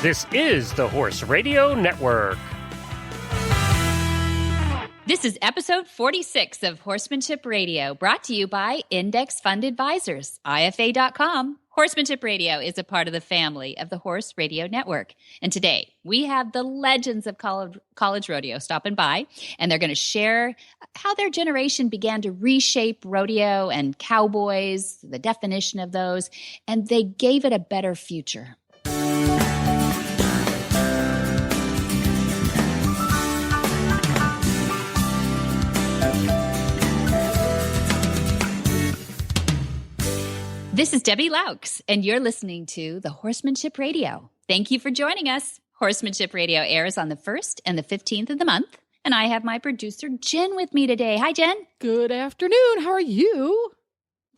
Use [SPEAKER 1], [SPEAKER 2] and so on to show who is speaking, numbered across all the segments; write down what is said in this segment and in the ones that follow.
[SPEAKER 1] This is the Horse Radio Network.
[SPEAKER 2] This is episode 46 of Horsemanship Radio, brought to you by Index Fund Advisors, IFA.com. Horsemanship Radio is a part of the family of the Horse Radio Network. And today, we have the legends of college rodeo stopping by, and they're going to share how their generation began to reshape rodeo and cowboys, the definition of those, and they gave it a better future. This is Debbie Laux, and you're listening to the Horsemanship Radio. Thank you for joining us. Horsemanship Radio airs on the 1st and the 15th of the month, and I have my producer, Jen, with me today. Hi, Jen.
[SPEAKER 3] Good afternoon. How are you?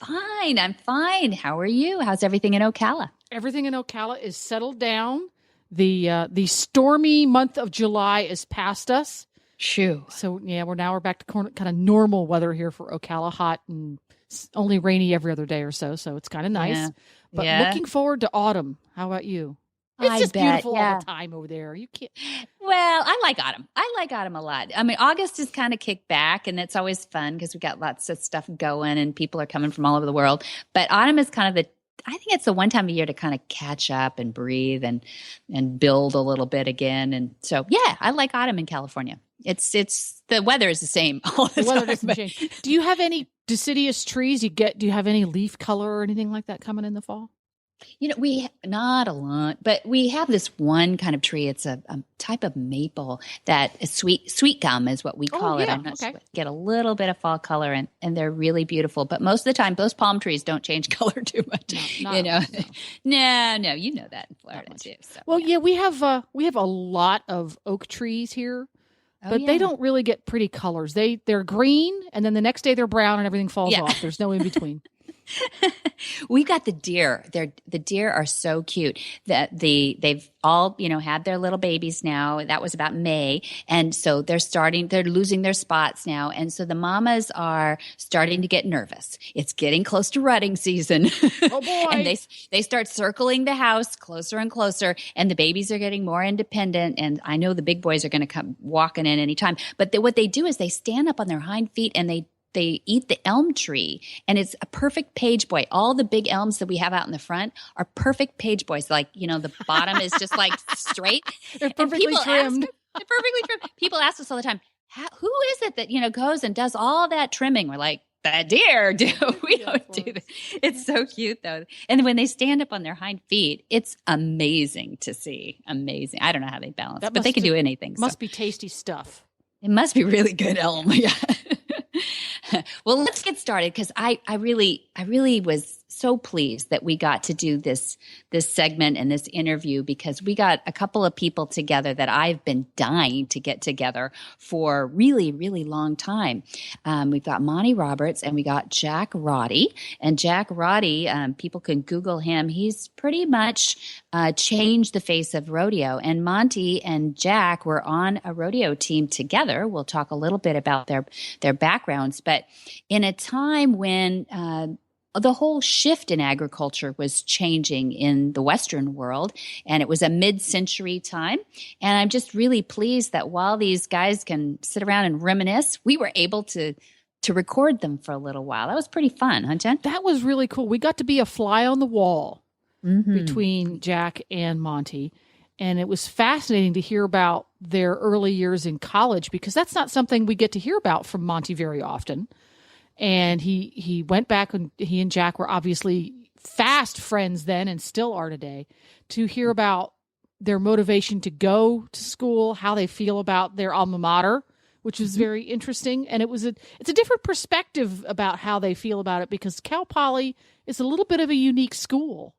[SPEAKER 2] Fine. I'm fine. How are you? How's everything in Ocala?
[SPEAKER 3] Everything in Ocala is settled down. The stormy month of July is past us.
[SPEAKER 2] Shoo.
[SPEAKER 3] So, yeah, we're back to kind of normal weather here for Ocala, hot and only rainy every other day or so, so it's kind of nice.
[SPEAKER 2] Yeah.
[SPEAKER 3] But looking forward to autumn. How about you? It's just beautiful all the time over there. You can't.
[SPEAKER 2] Well, I like autumn. I like autumn a lot. I mean, August is kind of kicked back, and it's always fun because we got lots of stuff going, and people are coming from all over the world. But autumn is kind of I think it's the one time of year to kind of catch up and breathe and build a little bit again. And so, yeah, I like autumn in California. It's the weather is the same all the
[SPEAKER 3] weather
[SPEAKER 2] time.
[SPEAKER 3] Doesn't change. Do you have any deciduous trees do you have any leaf color or anything like that coming in the fall?
[SPEAKER 2] You know, not a lot, but we have this one kind of tree. It's a type of maple that is sweet gum is what we call it. I'm not sure. Get a little bit of fall color and they're really beautiful. But most of the time, those palm trees don't change color too much. No, you know, no, you know that in Florida too. So,
[SPEAKER 3] well, yeah, we have a lot of oak trees here. But they don't really get pretty colors. They're green, and then the next day they're brown, and everything falls off. There's no in between.
[SPEAKER 2] We got the deer. The deer are so cute that they've all had their little babies now. That was about May, and so they're losing their spots now, and so the mamas are starting to get nervous. It's getting close to rutting season.
[SPEAKER 3] Oh boy!
[SPEAKER 2] And they start circling the house closer and closer, and the babies are getting more independent. And I know the big boys are going to come walking in anytime. But what they do is they stand up on their hind feet and they eat the elm tree, and it's a perfect page boy. All the big elms that we have out in the front are perfect page boys. Like, the bottom is just like straight.
[SPEAKER 3] They're perfectly trimmed.
[SPEAKER 2] They're perfectly trimmed. People ask us all the time, who is it that, goes and does all that trimming? We're like, the deer do. We don't do that. It's so cute, though. And when they stand up on their hind feet, it's amazing to see. Amazing. I don't know how they balance, but they can do anything.
[SPEAKER 3] Must be tasty stuff.
[SPEAKER 2] It must be really good elm. Yeah. Well, let's get started because I really was so pleased that we got to do this segment and this interview because we got a couple of people together that I've been dying to get together for a really, really long time. We've got Monty Roberts and we got Jack Roddy. And Jack Roddy, people can Google him. He's pretty much changed the face of rodeo. And Monty and Jack were on a rodeo team together. We'll talk a little bit about their backgrounds. But in a time when the whole shift in agriculture was changing in the Western world, and it was a mid-century time. And I'm just really pleased that while these guys can sit around and reminisce, we were able to record them for a little while. That was pretty fun, huh, Jen?
[SPEAKER 3] That was really cool. We got to be a fly on the wall between Jack and Monty. And it was fascinating to hear about their early years in college because that's not something we get to hear about from Monty very often. And he went back, and he and Jack were obviously fast friends then and still are today, to hear about their motivation to go to school, how they feel about their alma mater, which is very interesting. And it's a different perspective about how they feel about it because Cal Poly is a little bit of a unique school.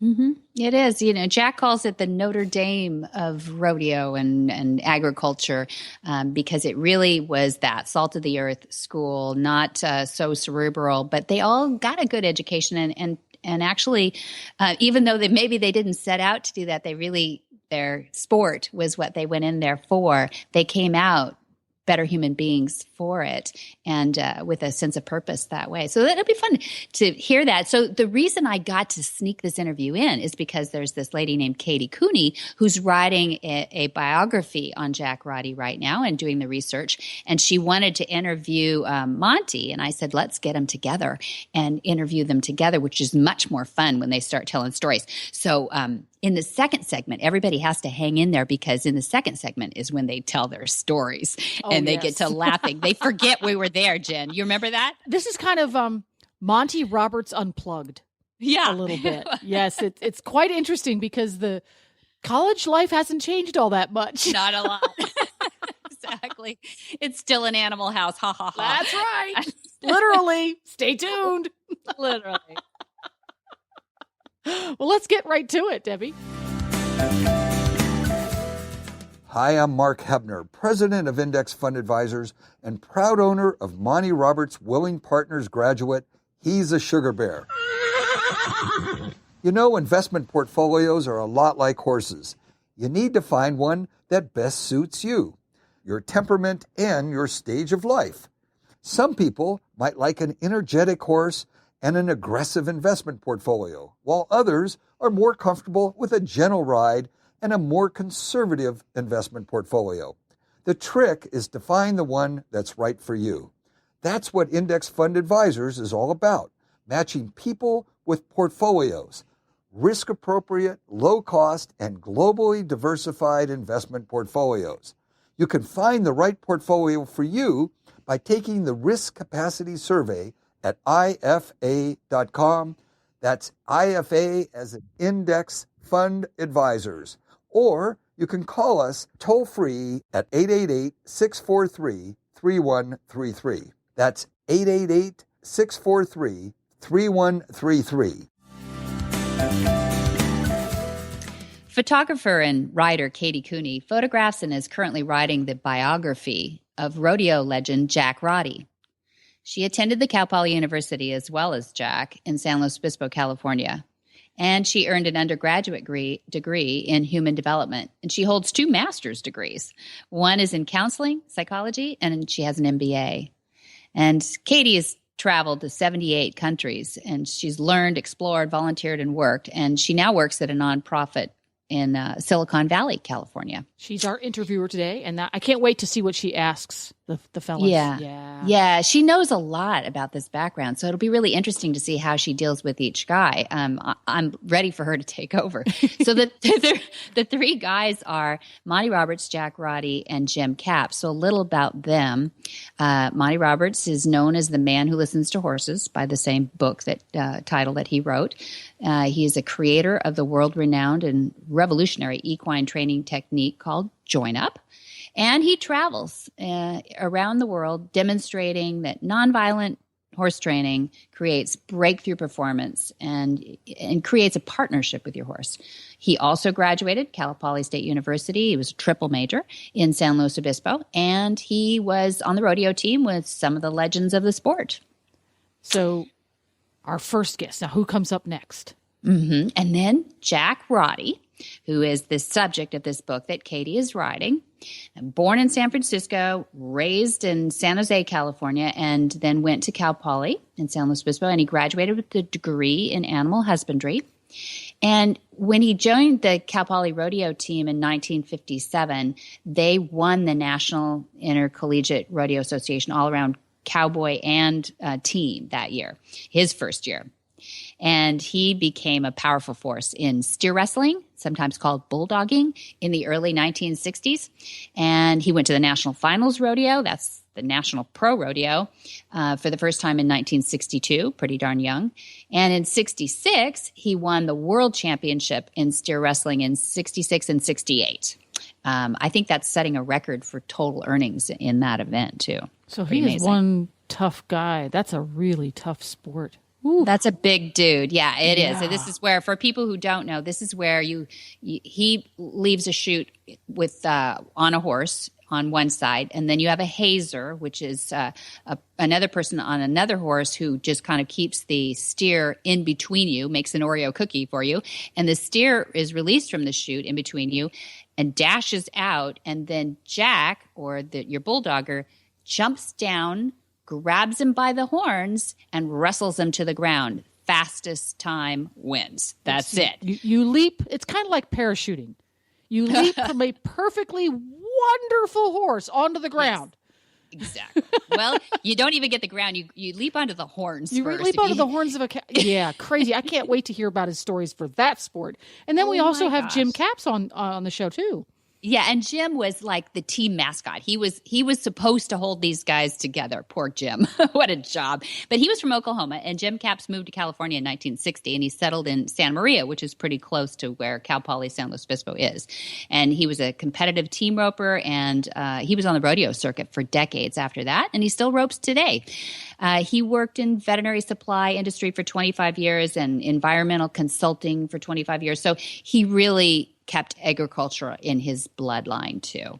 [SPEAKER 2] Mm-hmm. It is. Jack calls it the Notre Dame of rodeo and agriculture because it really was that salt of the earth school, not so cerebral, but they all got a good education and actually, even though maybe they didn't set out to do that, their sport was what they went in there for. They came out better human beings for it and with a sense of purpose that way. So it'll be fun to hear that. So the reason I got to sneak this interview in is because there's this lady named Katie Cooney who's writing a biography on Jack Roddy right now and doing the research. And she wanted to interview Monty. And I said, let's get them together and interview them together, which is much more fun when they start telling stories. So in the second segment, everybody has to hang in there because in the second segment is when they tell their stories and they get to laughing. They forget we were there, Jen. You remember that?
[SPEAKER 3] This is kind of Monty Roberts Unplugged.
[SPEAKER 2] Yeah.
[SPEAKER 3] A little bit. Yes, it's quite interesting because the college life hasn't changed all that much.
[SPEAKER 2] Not a lot. Exactly. It's still an Animal House. Ha, ha, ha.
[SPEAKER 3] That's right. Literally. Stay tuned.
[SPEAKER 2] Literally.
[SPEAKER 3] Well, let's get right to it, Debbie.
[SPEAKER 4] Hi, I'm Mark Hebner, president of Index Fund Advisors and proud owner of Monty Roberts Willing Partners graduate, He's a Sugar Bear. You know, investment portfolios are a lot like horses. You need to find one that best suits you, your temperament, and your stage of life. Some people might like an energetic horse and an aggressive investment portfolio, while others are more comfortable with a gentle ride and a more conservative investment portfolio. The trick is to find the one that's right for you. That's what Index Fund Advisors is all about, matching people with portfolios, risk-appropriate, low-cost, and globally diversified investment portfolios. You can find the right portfolio for you by taking the Risk Capacity Survey at IFA.com. That's IFA as in Index Fund Advisors. Or you can call us toll-free at 888-643-3133. That's 888-643-3133.
[SPEAKER 2] Photographer and writer Katie Cooney photographs and is currently writing the biography of rodeo legend Jack Roddy. She attended the Cal Poly University as well as Jack in San Luis Obispo, California. And she earned an undergraduate degree in human development. And she holds 2 master's degrees. One is in counseling, psychology, and she has an MBA. And Katie has traveled to 78 countries, and she's learned, explored, volunteered, and worked. And she now works at a nonprofit in Silicon Valley, California.
[SPEAKER 3] She's our interviewer today, and I can't wait to see what she asks the fellas.
[SPEAKER 2] Yeah. She knows a lot about this background, so it'll be really interesting to see how she deals with each guy. I'm ready for her to take over. So the 3 guys are Monty Roberts, Jack Roddy, and Jim Capps. So a little about them. Monty Roberts is known as the man who listens to horses by the same book title that he wrote. He is a creator of the world-renowned and revolutionary equine training technique called Join Up. And he travels around the world demonstrating that nonviolent horse training creates breakthrough performance and creates a partnership with your horse. He also graduated Cal Poly State University. He was a triple major in San Luis Obispo, and he was on the rodeo team with some of the legends of the sport.
[SPEAKER 3] So our first guest. Now, who comes up next?
[SPEAKER 2] Mm-hmm. And then Jack Roddy, who is the subject of this book that Katie is writing. Born in San Francisco, raised in San Jose, California, and then went to Cal Poly in San Luis Obispo, and he graduated with a degree in animal husbandry. And when he joined the Cal Poly rodeo team in 1957, they won the National Intercollegiate Rodeo Association all-around cowboy and team that year, his first year. And he became a powerful force in steer wrestling, sometimes called bulldogging, in the early 1960s. And he went to the National Finals Rodeo, that's the National Pro Rodeo, for the first time in 1962, pretty darn young. And in 66, he won the World Championship in steer wrestling in 66 and 68. I think that's setting a record for total earnings in that event, too.
[SPEAKER 3] So he is one tough guy. That's a really tough sport.
[SPEAKER 2] Ooh. That's a big dude. Yeah, it is. And this is where, for people who don't know, this is where he leaves a chute with on a horse on one side, and then you have a hazer, which is another person on another horse who just kind of keeps the steer in between you, makes an Oreo cookie for you, and the steer is released from the chute in between you and dashes out, and then Jack, or your bulldogger, jumps down, grabs him by the horns, and wrestles him to the ground. Fastest time wins. That's it.
[SPEAKER 3] You leap. It's kind of like parachuting. You leap from a perfectly wonderful horse onto the ground.
[SPEAKER 2] Yes, exactly. Well, you don't even get the ground. You leap onto the horns
[SPEAKER 3] You
[SPEAKER 2] first.
[SPEAKER 3] leap onto the horns of a cow. Yeah, crazy. I can't wait to hear about his stories for that sport. And then we also have Jim Capps on the show, too.
[SPEAKER 2] Yeah, and Jim was like the team mascot. He was supposed to hold these guys together. Poor Jim. What a job. But he was from Oklahoma, and Jim Capps moved to California in 1960, and he settled in Santa Maria, which is pretty close to where Cal Poly San Luis Obispo is. And he was a competitive team roper, and he was on the rodeo circuit for decades after that, and he still ropes today. He worked in veterinary supply industry for 25 years and environmental consulting for 25 years. So he really kept agriculture in his bloodline too.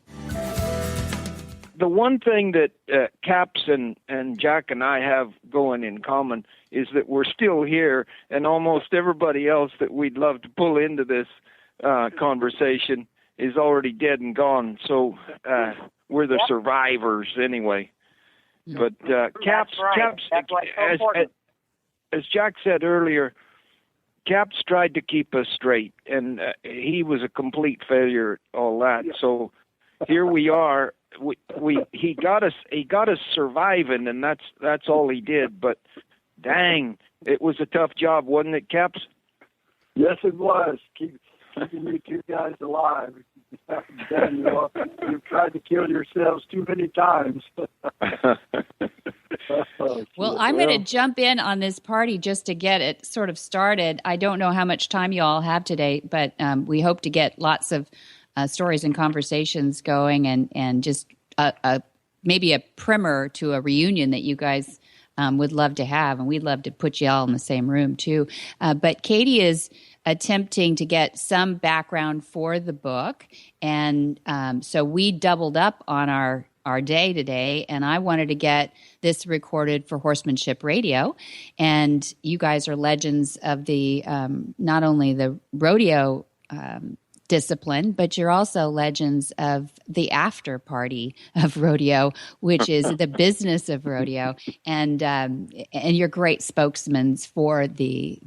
[SPEAKER 5] The one thing that Capps and Jack and I have going in common is that we're still here, and almost everybody else that we'd love to pull into this conversation is already dead and gone. So we're the survivors anyway. But Capps, as Jack said earlier, Capps tried to keep us straight, and he was a complete failure at all that. So here we are. He got us surviving, and that's all he did. But dang, it was a tough job, wasn't it, Capps?
[SPEAKER 6] Yes, it was. Keeping you two guys alive. You've tried to kill yourselves too many times.
[SPEAKER 2] Well, I'm going to jump in on this party just to get it sort of started. I don't know how much time you all have today, but we hope to get lots of stories and conversations going, and just maybe a primer to a reunion that you guys would love to have, and we'd love to put you all in the same room too. But Katie is attempting to get some background for the book, and so we doubled up on our day today, and I wanted to get this recorded for Horsemanship Radio. And you guys are legends of the not only the rodeo discipline, but you're also legends of the after party of rodeo, which is the business of rodeo, and you're great spokesmen for the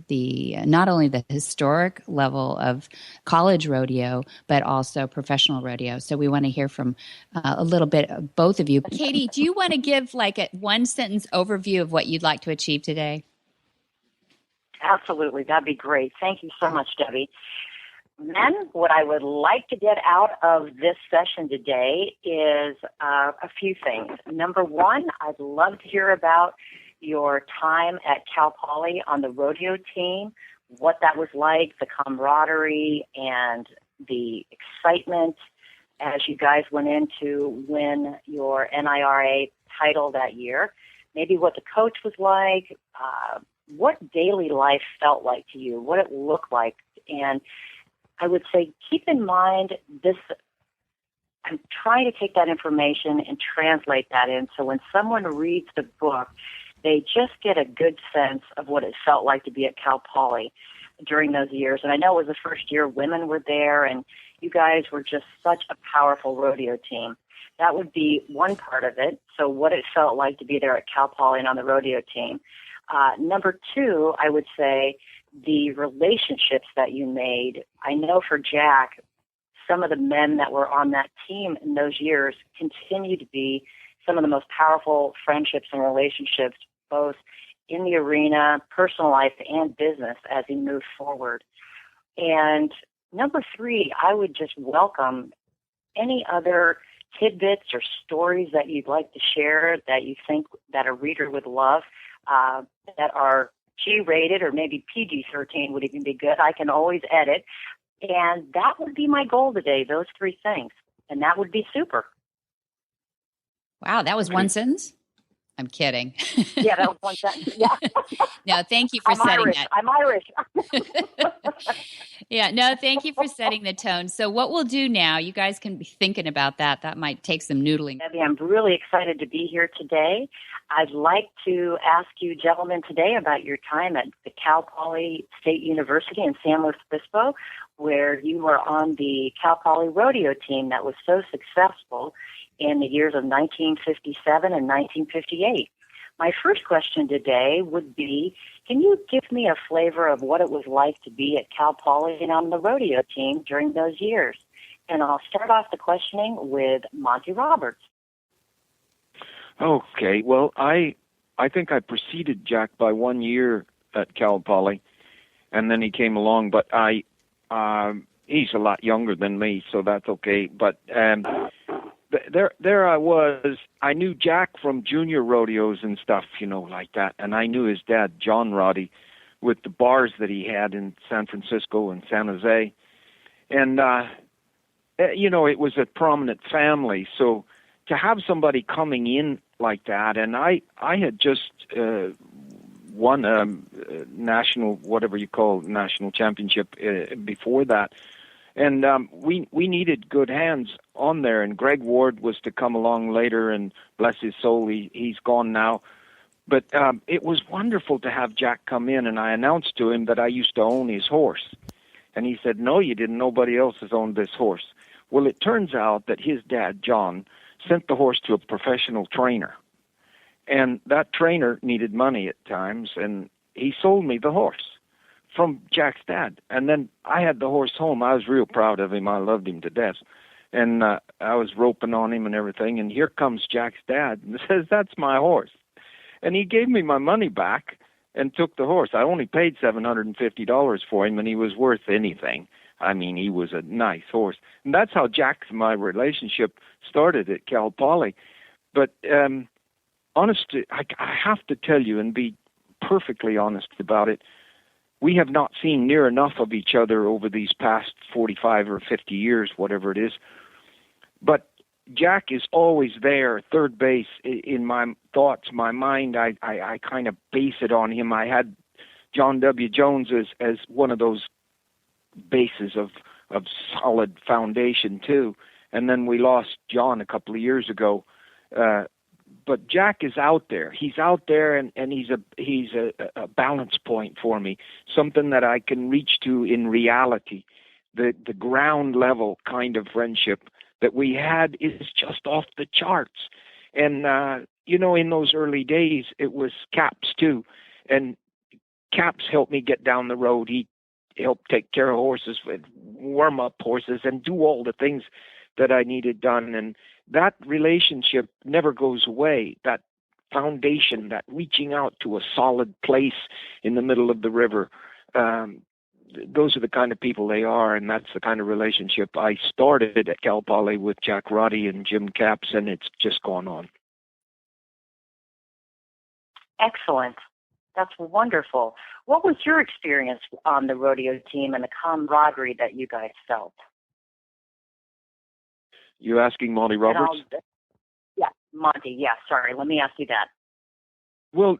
[SPEAKER 2] not only the historic level of college rodeo, but also professional rodeo. So we want to hear from a little bit of both of you. Katie, do you want to give like a one sentence overview of what you'd like to achieve today?
[SPEAKER 7] Absolutely, that'd be great. Thank you so much, Debbie. Then what I would like to get out of this session today is a few things. Number one, I'd love to hear about your time at Cal Poly on the rodeo team, what that was like, the camaraderie and the excitement as you guys went in to win your NIRA title that year, maybe what the coach was like, what daily life felt like to you, what it looked like. And I would say keep in mind this, I'm trying to take that information and translate that in so when someone reads the book, they just get a good sense of what it felt like to be at Cal Poly during those years. And I know it was the first year women were there, and you guys were just such a powerful rodeo team. That would be one part of it, so what it felt like to be there at Cal Poly and on the rodeo team. Number two, I would say, the relationships that you made. I know for Jack, some of the men that were on that team in those years continue to be some of the most powerful friendships and relationships, both in the arena, personal life, and business as he moves forward. And number three, I would just welcome any other tidbits or stories that you'd like to share that you think that a reader would love, that are G-rated or maybe PG-13 would even be good. I can always edit. And that would be my goal today, those three things. And that would be super.
[SPEAKER 2] Wow, that was one sentence? I'm kidding.
[SPEAKER 7] Yeah, that was one sentence. Yeah.
[SPEAKER 2] No, thank you for setting
[SPEAKER 7] Irish.
[SPEAKER 2] that.
[SPEAKER 7] I'm Irish.
[SPEAKER 2] Yeah, no, thank you for setting the tone. So what we'll do now, you guys can be thinking about that. That might take some noodling.
[SPEAKER 7] Debbie, I'm really excited to be here today. I'd like to ask you gentlemen today about your time at the Cal Poly State University in San Luis Obispo, where you were on the Cal Poly rodeo team that was so successful in the years of 1957 and 1958. My first question today would be, can you give me a flavor of what it was like to be at Cal Poly and on the rodeo team during those years? And I'll start off the questioning with Monty Roberts.
[SPEAKER 5] Okay, well, I think I preceded Jack by 1 year at Cal Poly, and then he came along, but he's a lot younger than me, so that's okay. But there I was. I knew Jack from junior rodeos and stuff, like that. And I knew his dad, John Roddy, with the bars that he had in San Francisco and San Jose. And, it was a prominent family. So to have somebody coming in like that, and I had just won a national, whatever you call national championship before that. And we needed good hands on there, and Greg Ward was to come along later, and bless his soul, he's gone now. But it was wonderful to have Jack come in, and I announced to him that I used to own his horse. And he said, "No, you didn't. Nobody else has owned this horse." Well, it turns out that his dad, John, sent the horse to a professional trainer. And that trainer needed money at times, and he sold me the horse from Jack's dad. And then I had the horse home. I was real proud of him. I loved him to death. And I was roping on him and everything. And here comes Jack's dad and says, "That's my horse." And he gave me my money back and took the horse. I only paid $750 for him, and he was worth anything. I mean, he was a nice horse. And that's how Jack and my relationship started at Cal Poly. But honestly, I have to tell you and be perfectly honest about it, we have not seen near enough of each other over these past 45 or 50 years, whatever it is. But Jack is always there, third base, in my thoughts, my mind. I kind of base it on him. I had John W. Jones as one of those bases of solid foundation, too. And then we lost John a couple of years ago. But Jack is out there. He's out there, and he's a balance point for me, something that I can reach to in reality. The ground level kind of friendship that we had is just off the charts. And, in those early days, it was Caps, too. And Caps helped me get down the road. He helped take care of horses, warm up horses, and do all the things that I needed done. And that relationship never goes away. That foundation, that reaching out to a solid place in the middle of the river, those are the kind of people they are, and that's the kind of relationship I started at Cal Poly with Jack Roddy and Jim Caps, and it's just gone on.
[SPEAKER 7] Excellent. That's wonderful. What was your experience on the rodeo team and the camaraderie that you guys felt?
[SPEAKER 5] You asking Monty Roberts?
[SPEAKER 7] Yeah, Monty. Yeah, sorry. Let me ask you that.
[SPEAKER 5] Well,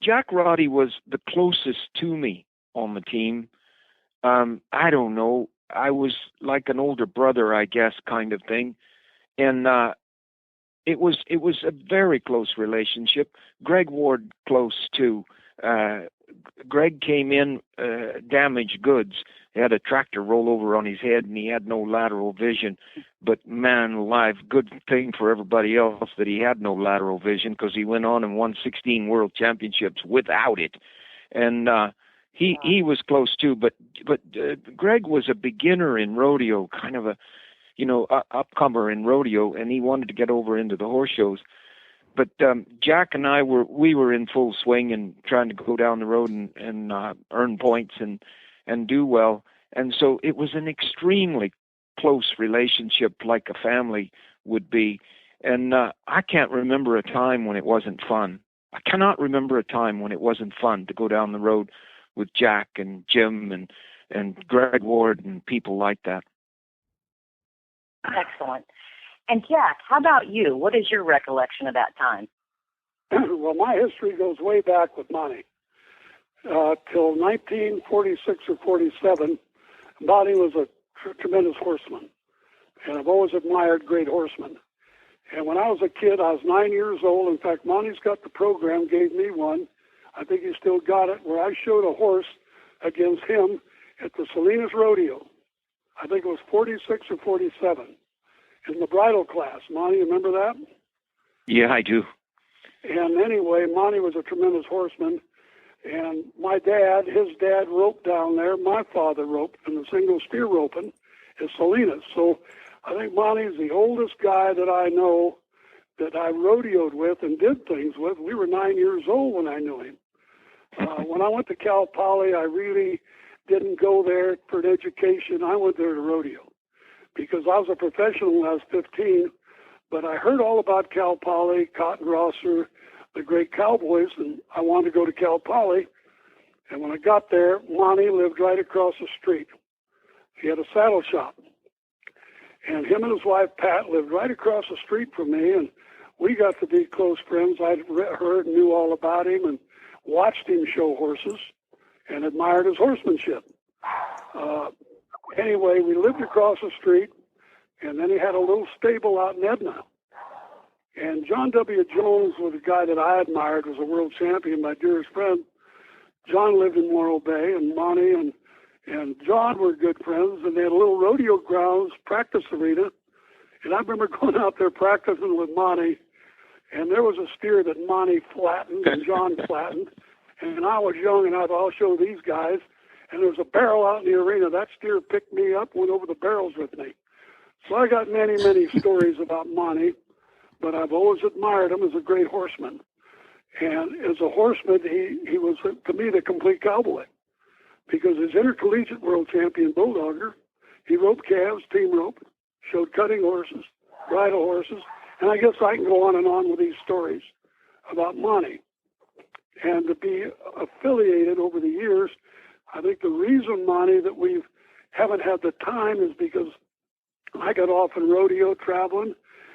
[SPEAKER 5] Jack Roddy was the closest to me on the team. I don't know. I was like an older brother, I guess, kind of thing. And it was a very close relationship. Greg Ward, close too. Greg came in damaged goods. He had a tractor roll over on his head, and he had no lateral vision. But man alive, good thing for everybody else that he had no lateral vision, because he went on and won 16 world championships without it. And he was close too. But Greg was a beginner in rodeo, kind of a upcomer in rodeo, and he wanted to get over into the horse shows. But Jack and I were in full swing and trying to go down the road and earn points and do well. And so it was an extremely close relationship, like a family would be. And I can't remember a time when it wasn't fun. I cannot remember a time when it wasn't fun to go down the road with Jack and Jim and Greg Ward and people like that.
[SPEAKER 7] Excellent. And Jack, how about you? What is your recollection of that time?
[SPEAKER 6] Well, my history goes way back with Monty. Till 1946 or 47, Monty was a tremendous horseman. And I've always admired great horsemen. And when I was a kid, I was 9 years old. In fact, Monty's got the program, gave me one. I think he still got it, where I showed a horse against him at the Salinas Rodeo. I think it was 46 or 47. in the bridle class. Monty, you remember that?
[SPEAKER 5] Yeah, I do.
[SPEAKER 6] And anyway, Monty was a tremendous horseman. And my dad, his dad roped down there. My father roped in the single steer roping at Salinas. So I think Monty's the oldest guy that I know that I rodeoed with and did things with. We were 9 years old when I knew him. When I went to Cal Poly, I really didn't go there for an education. I went there to rodeo because I was a professional when I was 15. But I heard all about Cal Poly, Cotton Rosser, the great cowboys, and I wanted to go to Cal Poly. And when I got there, Monty lived right across the street. He had a saddle shop. And him and his wife, Pat, lived right across the street from me, and we got to be close friends. I'd heard and knew all about him and watched him show horses and admired his horsemanship. Anyway, we lived across the street, and then he had a little stable out in Edna. And John W. Jones was a guy that I admired, was a world champion, my dearest friend. John lived in Morro Bay, and Monty and John were good friends, and they had a little rodeo grounds practice arena. And I remember going out there practicing with Monty, and there was a steer that Monty flattened and John flattened. And I was young, and I thought, I'll show these guys. And there was a barrel out in the arena. That steer picked me up, went over the barrels with me. So I got many, many stories about Monty, but I've always admired him as a great horseman. And as a horseman, he was, to me, the complete cowboy. Because as intercollegiate world champion bulldogger, he roped calves, team roped, showed cutting horses, bridle horses, and I guess I can go on with these stories about Monty. And to be affiliated over the years, I think the reason, Monty, that we haven't had the time is because I got off in rodeo traveling.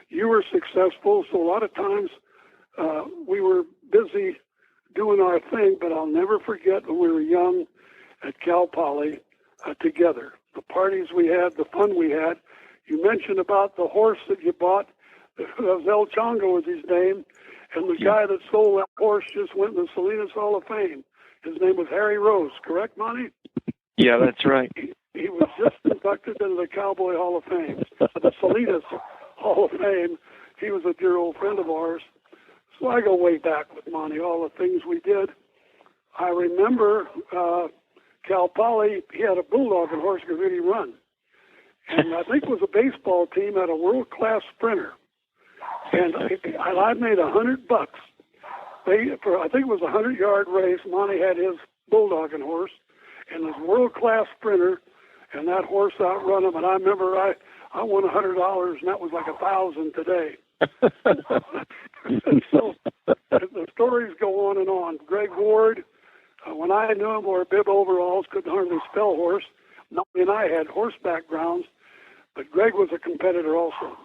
[SPEAKER 6] You were successful, so a lot of times we were busy doing our thing, but I'll never forget when we were young at Cal Poly together. The parties we had, the fun we had. You mentioned about the horse that you bought. El Chongo was his name. And the guy that sold that horse just went in the Salinas Hall of Fame. His name was Harry Rose, correct, Monty?
[SPEAKER 5] Yeah, that's right.
[SPEAKER 6] He was just inducted into the Cowboy Hall of Fame, the Salinas Hall of Fame. He was a dear old friend of ours. So I go way back with Monty, all the things we did. I remember Cal Poly, he had a bulldog and horse could really run. And I think it was a baseball team had a world-class sprinter. And I made $100. I think it was a 100-yard race. Monty had his bulldog and horse and his world-class sprinter, and that horse outrun him. And I remember I won $100, and that was like $1,000 today. So the stories go on and on. Greg Ward, when I knew him, wore bib overalls, couldn't hardly spell horse. Monty and I had horse backgrounds, but Greg was a competitor also.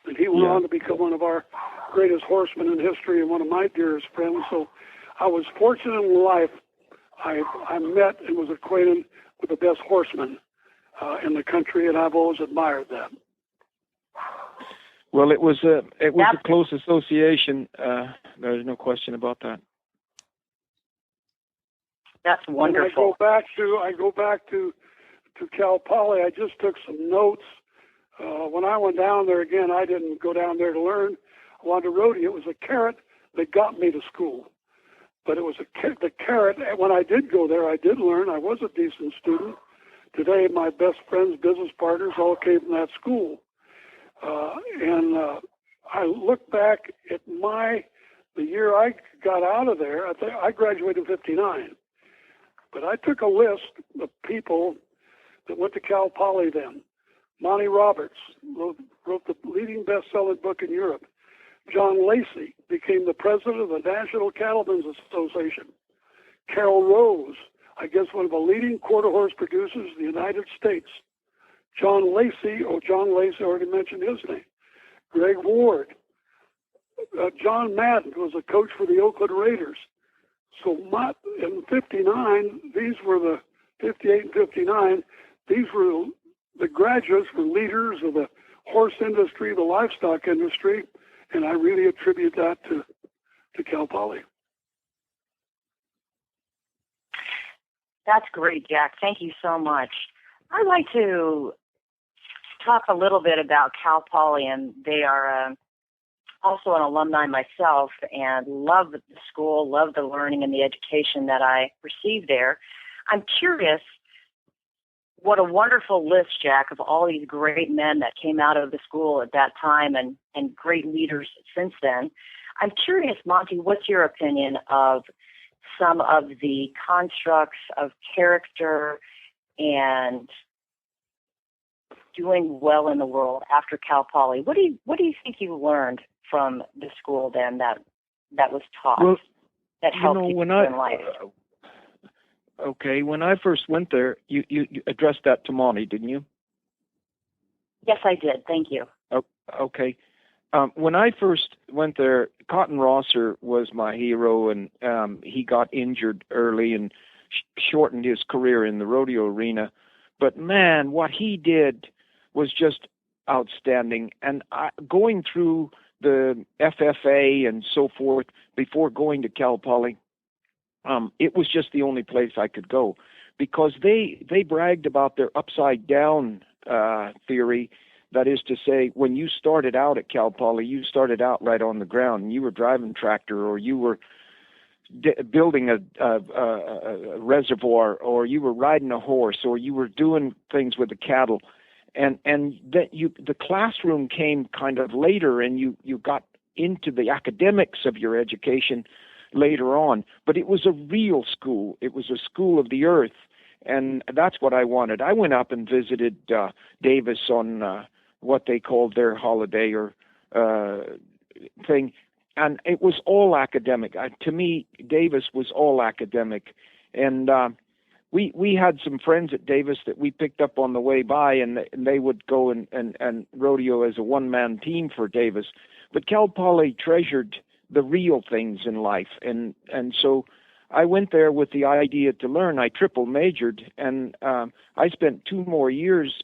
[SPEAKER 6] And he went on to become one of our greatest horsemen in history and one of my dearest friends. So I was fortunate in life. I met and was acquainted with the best horsemen in the country, and I've always admired that.
[SPEAKER 5] Well, it was a close association. There's no question about that.
[SPEAKER 7] That's wonderful.
[SPEAKER 6] And I go back to Cal Poly. I just took some notes. When I went down there again, I didn't go down there to learn. I wanted to rodeo. It was a carrot that got me to school. But it was the carrot. When I did go there, I did learn. I was a decent student. Today, my best friends, business partners, all came from that school. And I look back at the year I got out of there. I graduated in 59. But I took a list of people that went to Cal Poly then. Monty Roberts wrote the leading best-selling book in Europe. John Lacey became the president of the National Cattlemen's Association. Carol Rose, I guess one of the leading quarter horse producers in the United States. John Lacey, already mentioned his name. Greg Ward. John Madden was a coach for the Oakland Raiders. So in 59, these were the 58 and 59, these were the graduates were leaders of the horse industry, the livestock industry, and I really attribute that to Cal Poly.
[SPEAKER 7] That's great, Jack. Thank you so much. I'd like to talk a little bit about Cal Poly, and they are also an alumni myself, and love the school, love the learning and the education that I received there. I'm curious, what a wonderful list, Jack, of all these great men that came out of the school at that time and great leaders since then. I'm curious, Monty, what's your opinion of some of the constructs of character and doing well in the world after Cal Poly? What do you think you learned from the school then that was taught that helped you in life?
[SPEAKER 5] Okay, when I first went there, you addressed that to Monty, didn't you?
[SPEAKER 7] Yes, I did. Thank you.
[SPEAKER 5] Oh, okay. When I first went there, Cotton Rosser was my hero, and he got injured early and shortened his career in the rodeo arena. But man, what he did was just outstanding. And going through the FFA and so forth before going to Cal Poly, it was just the only place I could go, because they bragged about their upside down theory. That is to say, when you started out at Cal Poly, you started out right on the ground, and you were driving tractor, or you were building a reservoir, or you were riding a horse, or you were doing things with the cattle, and that the classroom came kind of later, and you got into the academics of your education later on. But it was a real school. It was a school of the earth, and that's what I wanted. I went up and visited Davis on what they called their holiday or thing, and it was all academic. To me, Davis was all academic, and we had some friends at Davis that we picked up on the way by, and they would go and rodeo as a one-man team for Davis. But Cal Poly treasured the real things in life, and so I went there with the idea to learn. I triple majored, and I spent 2 more years,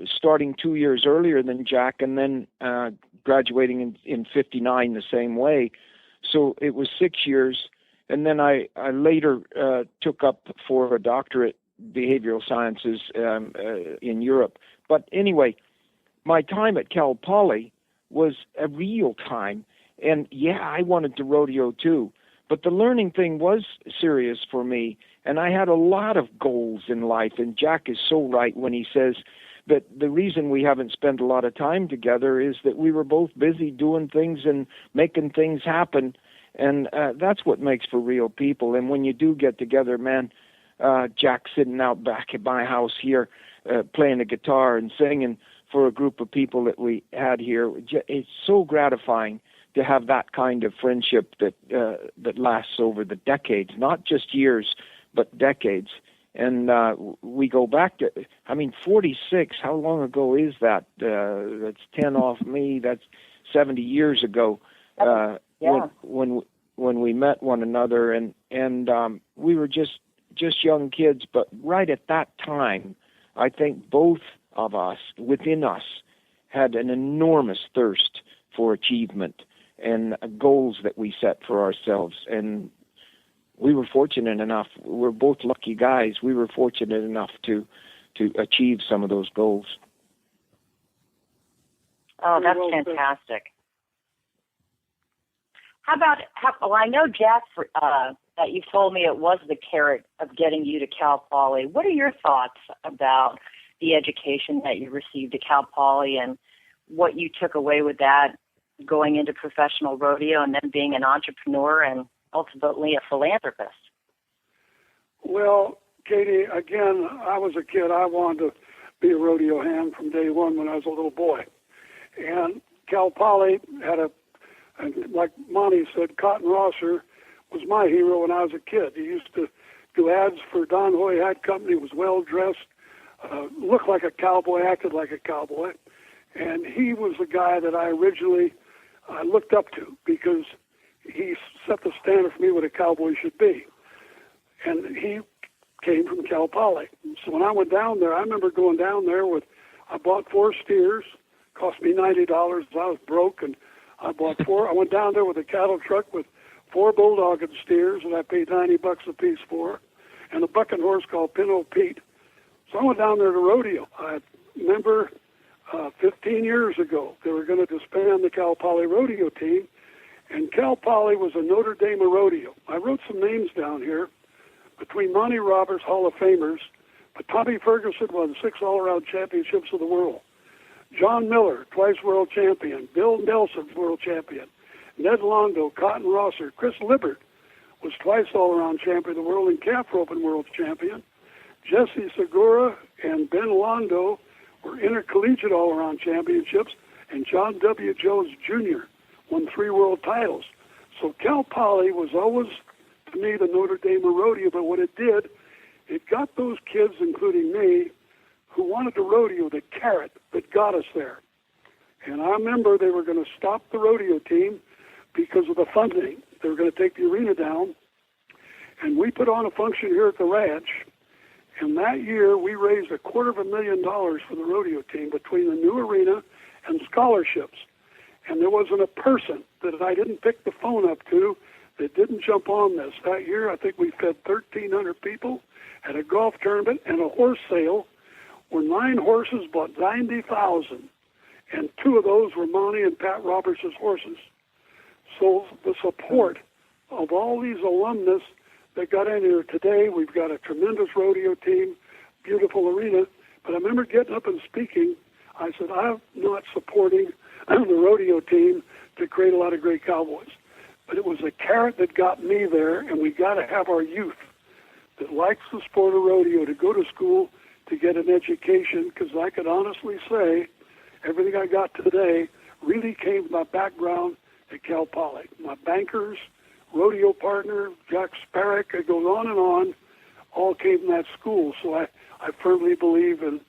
[SPEAKER 5] starting 2 years earlier than Jack, and then graduating in 59 the same way. So it was 6 years, and then I later took up for a doctorate behavioral sciences in Europe. But anyway, my time at Cal Poly was a real time. And yeah, I wanted to rodeo too, but the learning thing was serious for me, and I had a lot of goals in life. And Jack is so right when he says that the reason we haven't spent a lot of time together is that we were both busy doing things and making things happen, and that's what makes for real people. And when you do get together, man, Jack sitting out back at my house here, playing the guitar and singing for a group of people that we had here, it's so gratifying to have that kind of friendship that lasts over the decades, not just years, but decades. And we go back to, 46, how long ago is that? That's 10 off me, that's 70 years ago, when we met one another, and we were just young kids. But right at that time, I think both of us, within us, had an enormous thirst for achievement and goals that we set for ourselves. And we were fortunate enough, we're both lucky guys, we were fortunate enough to achieve some of those goals.
[SPEAKER 7] Oh, that's fantastic. I know, Jack, that you told me it was the carrot of getting you to Cal Poly. What are your thoughts about the education that you received at Cal Poly and what you took away with that, going into professional rodeo and then being an entrepreneur and ultimately a philanthropist?
[SPEAKER 6] Well, Katie, again, I was a kid. I wanted to be a rodeo hand from day one when I was a little boy. And Cal Poly had like Monty said, Cotton Rosser was my hero when I was a kid. He used to do ads for Don Hoy Hat Company, was well-dressed, looked like a cowboy, acted like a cowboy. And he was the guy that I originally looked up to, because he set the standard for me what a cowboy should be. And he came from Cal Poly. So when I went down there, I remember going down there I bought 4 steers, cost me $90. I was broke, and I bought 4. I went down there with a cattle truck with 4 bulldogged steers that I paid $90 a piece for, and a bucking horse called Pinot Pete. So I went down there to rodeo. I remember 15 years ago, they were going to disband the Cal Poly rodeo team, and Cal Poly was a Notre Dame rodeo. I wrote some names down here between Monty Roberts, Hall of Famers, but Tommy Ferguson won 6 all-around championships of the world. John Miller, twice world champion. Bill Nelson, world champion. Ned Londo, Cotton Rosser. Chris Libbert was twice all-around champion of the world and calf roping world champion. Jesse Segura and Ben Londo were intercollegiate all-around championships, and John W. Jones Jr. won 3 world titles. So Cal Poly was always, to me, the Notre Dame rodeo, but what it did, it got those kids, including me, who wanted to rodeo, the carrot that got us there. And I remember they were going to stop the rodeo team because of the funding. They were going to take the arena down, and we put on a function here at the ranch. And that year, we raised $250,000 for the rodeo team between the new arena and scholarships. And there wasn't a person that I didn't pick the phone up to that didn't jump on this. That year, I think we fed 1,300 people at a golf tournament and a horse sale where 9 horses bought $90,000. And 2 of those were Monty and Pat Roberts' horses. So the support of all these alumnus that got in here today, we've got a tremendous rodeo team, beautiful arena. But I remember getting up and speaking. I said, I'm not supporting the rodeo team to create a lot of great cowboys. But it was a carrot that got me there, and we got to have our youth that likes the sport of rodeo to go to school to get an education, because I could honestly say everything I got today really came from my background at Cal Poly. My bankers, rodeo partner, Jack Sparrock, it goes on and on, all came from that school. So I firmly believe in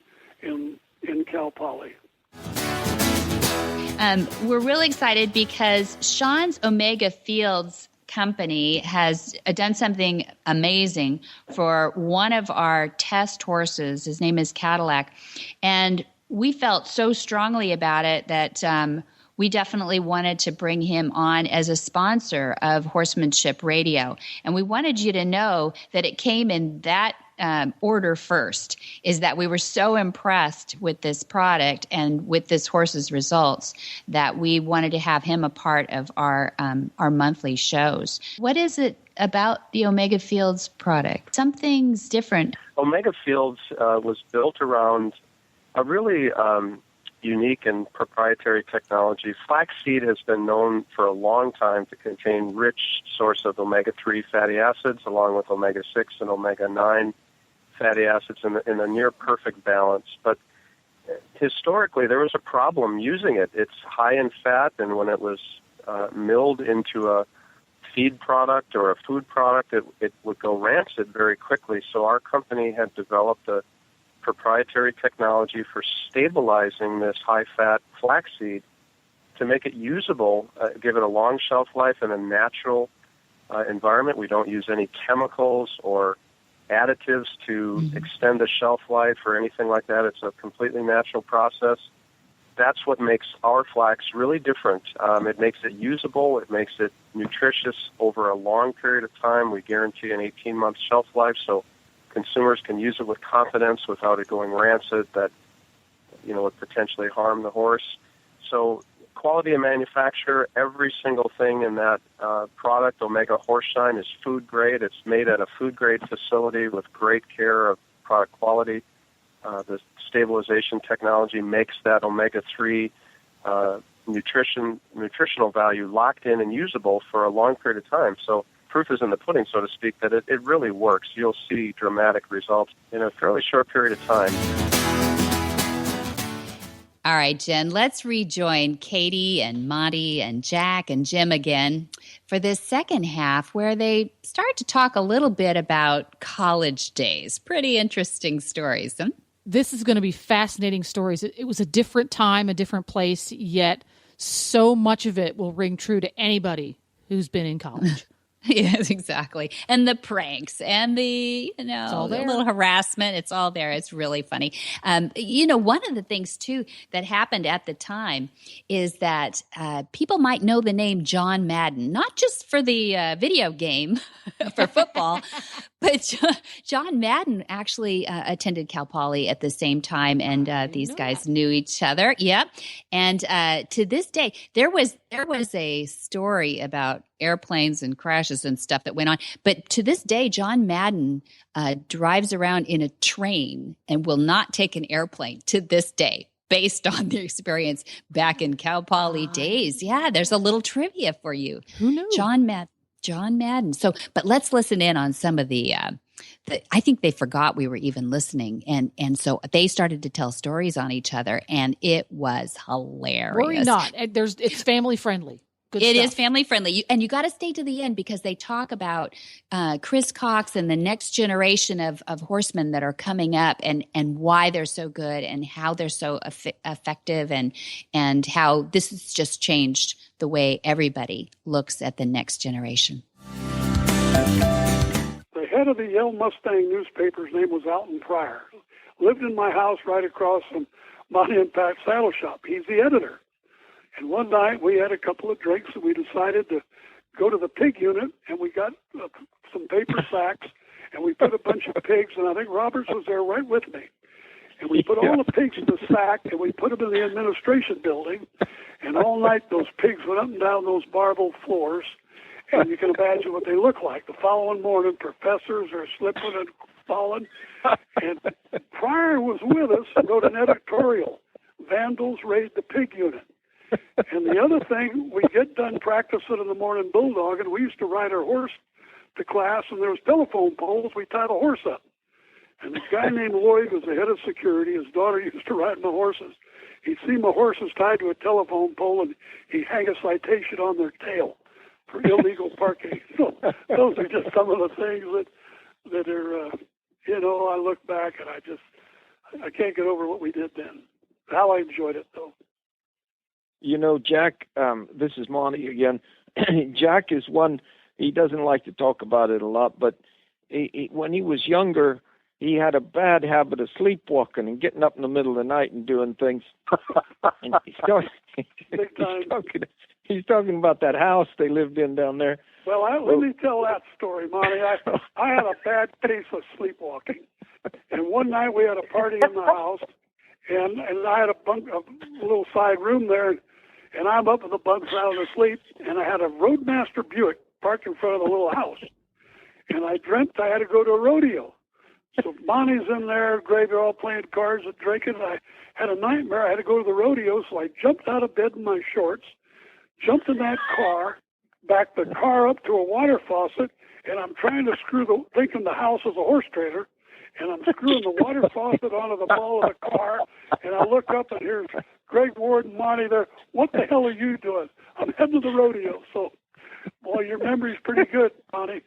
[SPEAKER 6] Cal Poly.
[SPEAKER 2] We're really excited because Sean's Omega Fields company has done something amazing for one of our test horses. His name is Cadillac. And we felt so strongly about it that we definitely wanted to bring him on as a sponsor of Horsemanship Radio. And we wanted you to know that it came in that order first, is that we were so impressed with this product and with this horse's results that we wanted to have him a part of our monthly shows. What is it about the Omega Fields product? Something's different.
[SPEAKER 8] Omega Fields was built around a really unique and proprietary technology. Flaxseed has been known for a long time to contain rich source of omega-3 fatty acids along with omega-6 and omega-9 fatty acids in a near perfect balance. But historically, there was a problem using it. It's high in fat, and when it was milled into a feed product or a food product, it would go rancid very quickly. So our company had developed a proprietary technology for stabilizing this high-fat flaxseed to make it usable, give it a long shelf life in a natural environment. We don't use any chemicals or additives to extend the shelf life or anything like that. It's a completely natural process. That's what makes our flax really different. It makes it usable. It makes it nutritious over a long period of time. We guarantee an 18-month shelf life, so consumers can use it with confidence without it going rancid that, would potentially harm the horse. So quality of manufacture, every single thing in that product, Omega Horse-Shine, is food grade. It's made at a food grade facility with great care of product quality. The stabilization technology makes that omega-3 nutritional value locked in and usable for a long period of time. So proof is in the pudding, so to speak, that it really works. You'll see dramatic results in a fairly short period of time.
[SPEAKER 2] All right, Jen, let's rejoin Katie and Monty and Jack and Jim again for this second half where they start to talk a little bit about college days. Pretty interesting stories. Huh?
[SPEAKER 3] This is going to be fascinating stories. It was a different time, a different place, yet so much of it will ring true to anybody who's been in college.
[SPEAKER 2] Yes, exactly. And the pranks and the, the little harassment, it's all there. It's really funny. One of the things, too, that happened at the time is that people might know the name John Madden, not just for the video game for football, but John Madden actually attended Cal Poly at the same time, and these guys knew each other. Yep. And to this day, there was a story about airplanes and crashes and stuff that went on. But to this day, John Madden drives around in a train and will not take an airplane to this day, based on the experience back in Cal Poly days. Yeah, there's a little trivia for you.
[SPEAKER 3] Who knew?
[SPEAKER 2] John Madden. So, but let's listen in on some of the I think they forgot we were even listening. And so they started to tell stories on each other, and it was hilarious.
[SPEAKER 3] Worry not. It's family friendly. Good
[SPEAKER 2] It
[SPEAKER 3] stuff.
[SPEAKER 2] is family friendly. And you got to stay to the end because they talk about Chris Cox and the next generation of horsemen that are coming up, and why they're so good and how they're so effective, and how this has just changed the way everybody looks at the next generation.
[SPEAKER 6] The head of the Yale Mustang newspaper's name was Alton Pryor. Lived in my house right across from Monty and Pat's Saddle Shop. He's the editor. And one night we had a couple of drinks and we decided to go to the pig unit, and we got some paper sacks and we put a bunch of pigs, and I think Roberts was there right with me. And we put all the pigs in the sack and we put them in the administration building, and all night those pigs went up and down those marble floors, and you can imagine what they look like. The following morning, professors are slipping and falling. And Pryor was with us and wrote an editorial, "Vandals Raid the Pig Unit." And the other thing, we get done practicing in the morning bulldog, and we used to ride our horse to class, and there was telephone poles. We tied a horse up. And this guy named Lloyd was the head of security. His daughter used to ride my horses. He'd see my horses tied to a telephone pole, and he'd hang a citation on their tail for illegal parking. So those are just some of the things that are, I look back and I can't get over what we did then. How I enjoyed it, though.
[SPEAKER 5] Jack, this is Monty again. Jack is one, he doesn't like to talk about it a lot, but when he was younger, he had a bad habit of sleepwalking and getting up in the middle of the night and doing things. And he's talking about that house they lived in down there.
[SPEAKER 6] Well, let me tell that story, Monty. I had a bad case of sleepwalking. And one night we had a party in the house, and I had a little side room there, and I'm up in the bunk sound asleep, and I had a Roadmaster Buick parked in front of the little house. And I dreamt I had to go to a rodeo. So Monty's in there, Greg, they're all playing cards and drinking. And I had a nightmare. I had to go to the rodeo, so I jumped out of bed in my shorts, jumped in that car, backed the car up to a water faucet, and I'm trying to thinking the house is a horse trailer, and I'm screwing the water faucet onto the ball of the car, and I look up and here's Greg Ward and Monty there. What the hell are you doing? I'm heading to the rodeo. So, boy, your memory's pretty good, Monty.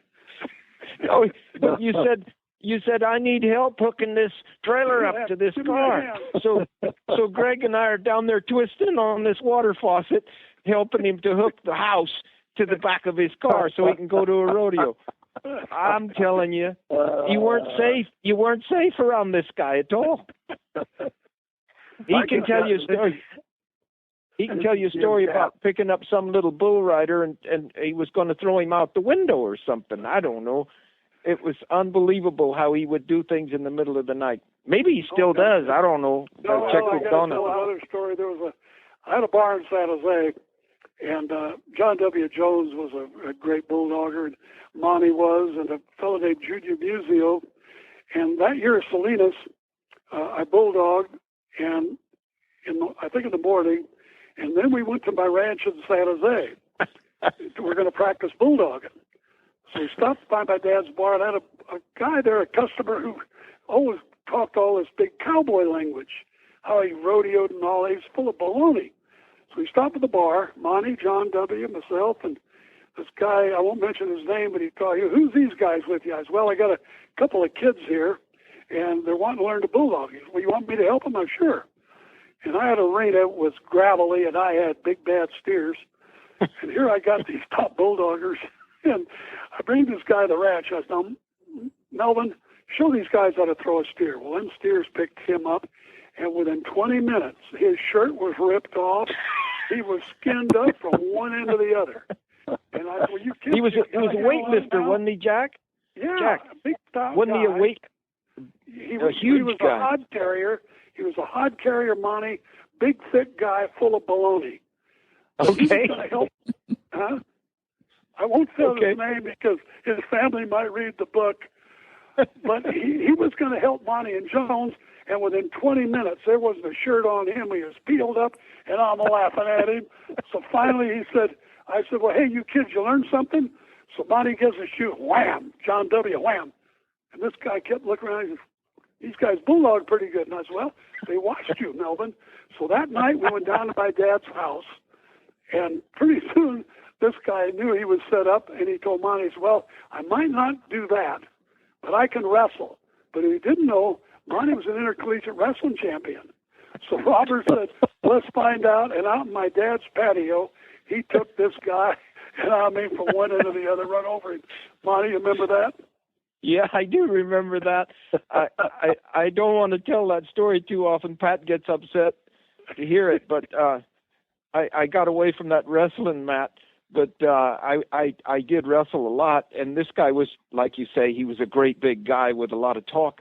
[SPEAKER 5] Oh, you said I need help hooking this trailer up to this car. So Greg and I are down there twisting on this water faucet, helping him to hook the house to the back of his car so he can go to a rodeo. I'm telling you, you weren't safe. You weren't safe around this guy at all. He can tell you a story. He can tell you a story about picking up some little bull rider and he was going to throw him out the window or something. I don't know. It was unbelievable how he would do things in the middle of the night. Maybe he still does. I don't know.
[SPEAKER 6] Check with Donna. Tell another story. I had a bar in San Jose, and John W. Jones was a great bulldogger, and Monty was, and a fellow named Junior Musio. And that year at Salinas, I bulldogged, and I think in the morning, and then we went to my ranch in San Jose. We're going to practice bulldogging. So we stopped by my dad's bar, and I had a guy there, a customer, who always talked all this big cowboy language, how he rodeoed and all. He was full of baloney. So we stopped at the bar, Monty, John W., myself, and this guy, I won't mention his name, but he called, who's these guys with you? I said, well, I got a couple of kids here, and they're wanting to learn to bulldog. He said, well, you want me to help them? I'm sure. And I had a arena that was gravelly, and I had big, bad steers. And here I got these top bulldoggers. And I bring this guy to the ranch. I said, Melvin, show these guys how to throw a steer. Well, them steers picked him up, and within 20 minutes, his shirt was ripped off. He was skinned up from one end to the other. And I said, well, you kidding?
[SPEAKER 5] He was a weightlifter, wasn't he, Jack?
[SPEAKER 6] Yeah,
[SPEAKER 5] Jack,
[SPEAKER 6] a big tall
[SPEAKER 5] wasn't
[SPEAKER 6] guy.
[SPEAKER 5] he a weight?
[SPEAKER 6] He
[SPEAKER 5] a
[SPEAKER 6] was
[SPEAKER 5] huge guy.
[SPEAKER 6] a hod carrier. He was a hod carrier, Monty. Big, thick guy full of baloney. But he was
[SPEAKER 5] Okay.
[SPEAKER 6] going to help. Huh? I won't tell
[SPEAKER 5] Okay.
[SPEAKER 6] his name because his family might read the book. But he was going to help Monty and Jones, and within 20 minutes, there wasn't a shirt on him. He was peeled up, and I'm laughing at him. So finally I said, well, hey, you kids, you learned something? So Monty gives a shoe, wham, John W., wham. And this guy kept looking around. He said, these guys bulldog pretty good. And I said, well, they watched you, Melvin. So that night we went down to my dad's house, and pretty soon this guy knew he was set up, and he told Monty, he said, well, I might not do that, but I can wrestle. But he didn't know Monty was an intercollegiate wrestling champion. So Robert said, let's find out. And out in my dad's patio, he took this guy, and I mean from one end to the other, run over him. Monty, you remember that?
[SPEAKER 5] Yeah, I do remember that. I don't want to tell that story too often. Pat gets upset to hear it, but I got away from that wrestling, Matt. But I did wrestle a lot, and this guy was, like you say, he was a great big guy with a lot of talk,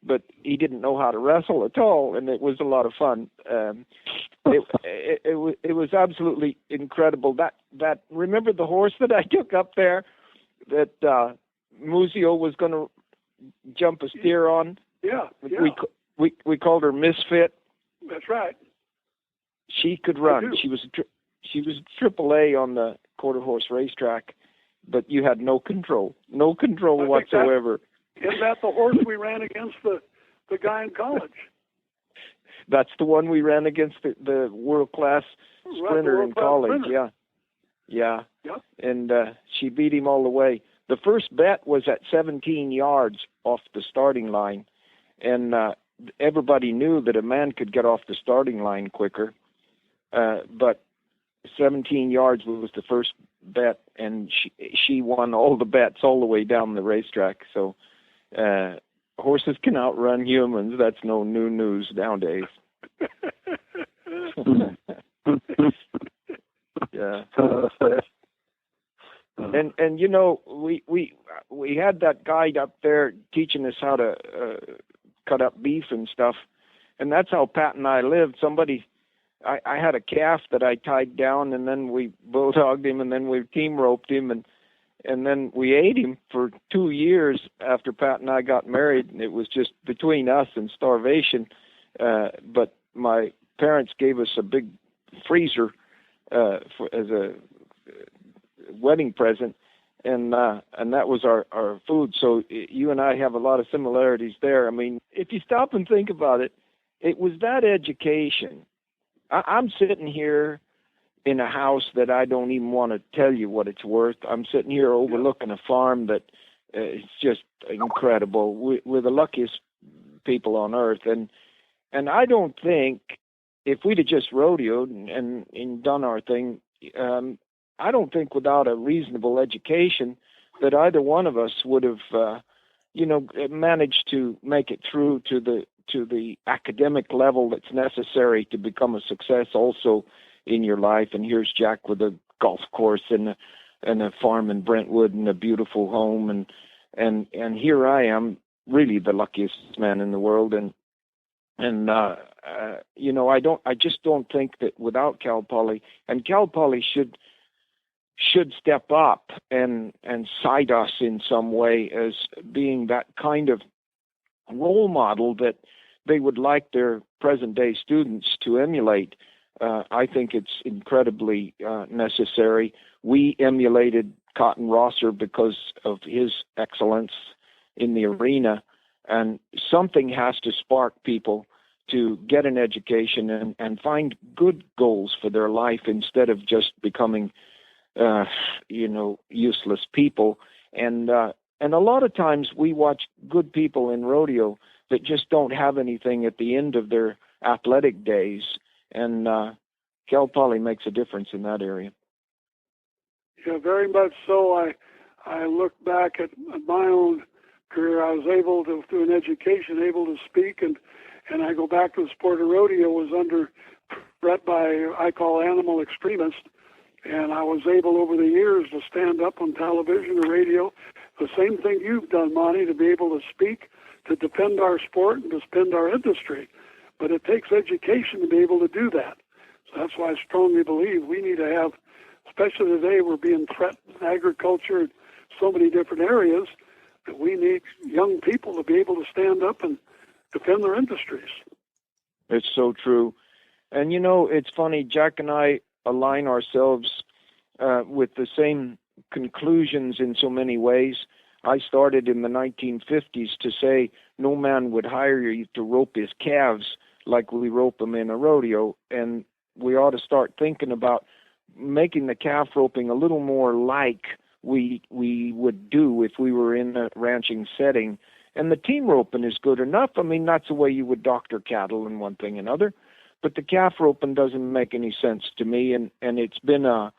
[SPEAKER 5] but he didn't know how to wrestle at all, and it was a lot of fun. It was absolutely incredible. That remember the horse that I took up there that Muzio was going to jump a steer on?
[SPEAKER 6] Yeah.
[SPEAKER 5] We called her Misfit.
[SPEAKER 6] That's right.
[SPEAKER 5] She could run. She was AAA on the quarter horse racetrack, but you had no control whatsoever.
[SPEAKER 6] Isn't that the horse we ran against the guy in college?
[SPEAKER 5] That's the one we ran against the world-class sprinter in college. Sprinter. Yeah. Yep. And she beat him all the way. The first bet was at 17 yards off the starting line, and everybody knew that a man could get off the starting line quicker, but 17 yards was the first bet, and she won all the bets all the way down the racetrack. So horses can outrun humans. That's no new news nowadays. Yeah. And you know, we had that guide up there teaching us how to cut up beef and stuff, and that's how Pat and I lived. I had a calf that I tied down, and then we bulldogged him, and then we team roped him, and then we ate him for 2 years after Pat and I got married. And it was just between us and starvation. But my parents gave us a big freezer as a wedding present, and that was our food. So you and I have a lot of similarities there. I mean, if you stop and think about it, it was that education. I'm sitting here in a house that I don't even want to tell you what it's worth. I'm sitting here overlooking a farm that is just incredible. We're the luckiest people on earth, and I don't think if we'd have just rodeoed and done our thing, I don't think without a reasonable education that either one of us would have, managed to make it through to the academic level that's necessary to become a success also in your life. And here's Jack with a golf course and a farm in Brentwood and a beautiful home, and here I am, really the luckiest man in the world. I just don't think that without Cal Poly, and Cal Poly should step up and cite us in some way as being that kind of role model that they would like their present day students to emulate. I think it's incredibly necessary. We emulated Cotton Rosser because of his excellence in the arena, and something has to spark people to get an education and find good goals for their life instead of just becoming useless people. And a lot of times we watch good people in rodeo that just don't have anything at the end of their athletic days. And Cal Poly makes a difference in that area.
[SPEAKER 6] Yeah, very much so. I look back at my own career. I was able to, through an education, able to speak, and I go back to the sport of rodeo was bred by, I call animal extremists. And I was able over the years to stand up on television or radio the same thing you've done, Monty, to be able to speak, to defend our sport and to defend our industry. But it takes education to be able to do that. So that's why I strongly believe we need to have, especially today we're being threatened in agriculture and so many different areas, that we need young people to be able to stand up and defend their industries.
[SPEAKER 5] It's so true. And, it's funny, Jack and I align ourselves with the same conclusions in so many ways. I started in the 1950s to say no man would hire you to rope his calves like we rope them in a rodeo, and we ought to start thinking about making the calf roping a little more like we would do if we were in a ranching setting. And the team roping is good enough. I mean, that's the way you would doctor cattle and one thing and another. But the calf roping doesn't make any sense to me, and it's been a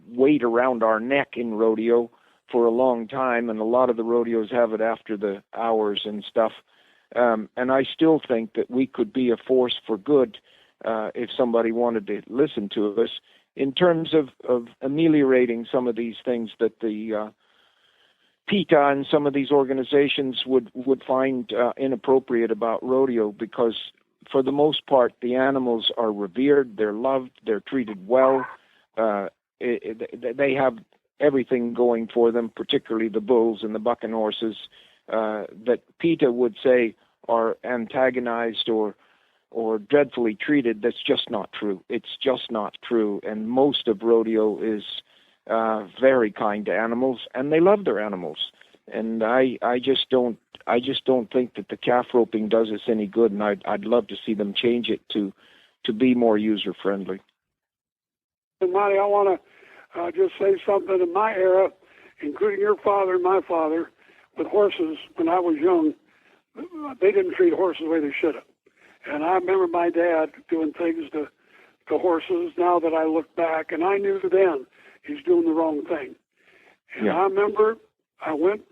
[SPEAKER 5] weight around our neck in rodeo for a long time, and a lot of the rodeos have it after the hours and stuff. And I still think that we could be a force for good if somebody wanted to listen to us in terms of ameliorating some of these things that the PETA and some of these organizations would find inappropriate about rodeo, because for the most part, the animals are revered, they're loved, they're treated well. They have everything going for them, particularly the bulls and the bucking horses, that PETA would say are antagonized or dreadfully treated. That's just not true. It's just not true. And most of rodeo is very kind to animals, and they love their animals. And I just don't think that the calf roping does us any good, and I'd love to see them change it to be more user friendly.
[SPEAKER 6] And Monty, I want to just say something. In my era, including your father and my father, with horses, when I was young, they didn't treat horses the way they should have. And I remember my dad doing things to horses now that I look back, and I knew then he's doing the wrong thing. And I remember I went,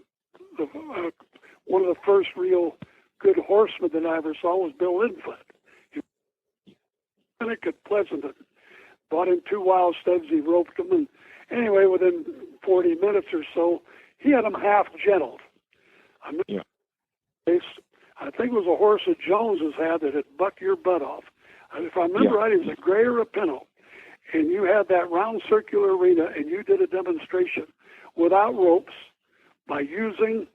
[SPEAKER 6] one of the first real good horsemen that I ever saw was Bill Linfoot. He was at Pleasanton. Bought him 2 wild studs, he roped them, and anyway, within 40 minutes or so, he had them half gentled. I think it was a horse that Jones's had that had bucked your butt off. If I remember right, it was a gray or a pinto. And you had that round circular arena, and you did a demonstration without ropes by using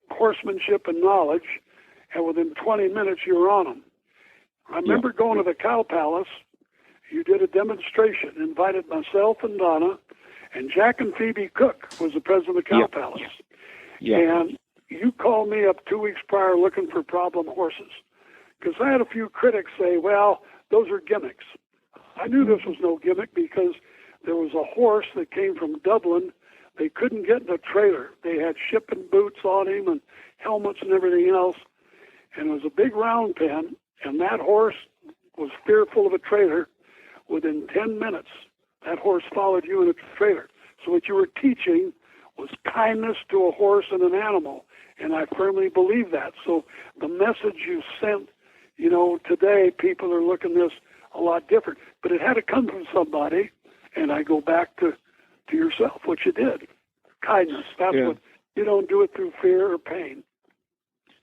[SPEAKER 6] horsemanship and knowledge, and within 20 minutes you were on them. I remember going to the Cow Palace. You did a demonstration, invited myself and Donna, and Jack and Phoebe Cook was the president of the Cow Palace. And you called me up 2 weeks prior looking for problem horses, because I had a few critics say, well, those are gimmicks. I knew this was no gimmick because there was a horse that came from Dublin. They couldn't get in a trailer. They had shipping boots on him and helmets and everything else. And it was a big round pen, and that horse was fearful of a trailer. Within 10 minutes, that horse followed you in a trailer. So what you were teaching was kindness to a horse and an animal, and I firmly believe that. So the message you sent, today people are looking at this a lot different. But it had to come from somebody, and I go back to yourself, what you did. Kindness. That's what, you don't do it through fear or pain.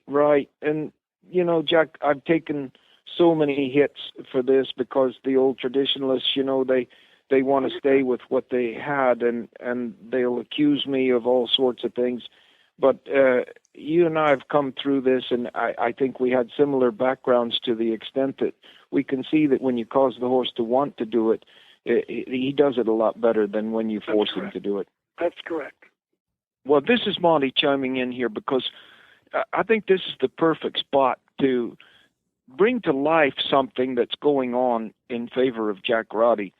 [SPEAKER 5] Right. And, Jack, I've taken so many hits for this because the old traditionalists, they want to stay with what they had, and they'll accuse me of all sorts of things. But you and I have come through this, and I think we had similar backgrounds to the extent that we can see that when you cause the horse to want to do it, he does it a lot better than when you force him to do it.
[SPEAKER 6] That's correct.
[SPEAKER 5] Well, this is Monty chiming in here because I think this is the perfect spot to bring to life something that's going on in favor of Jack Roddy.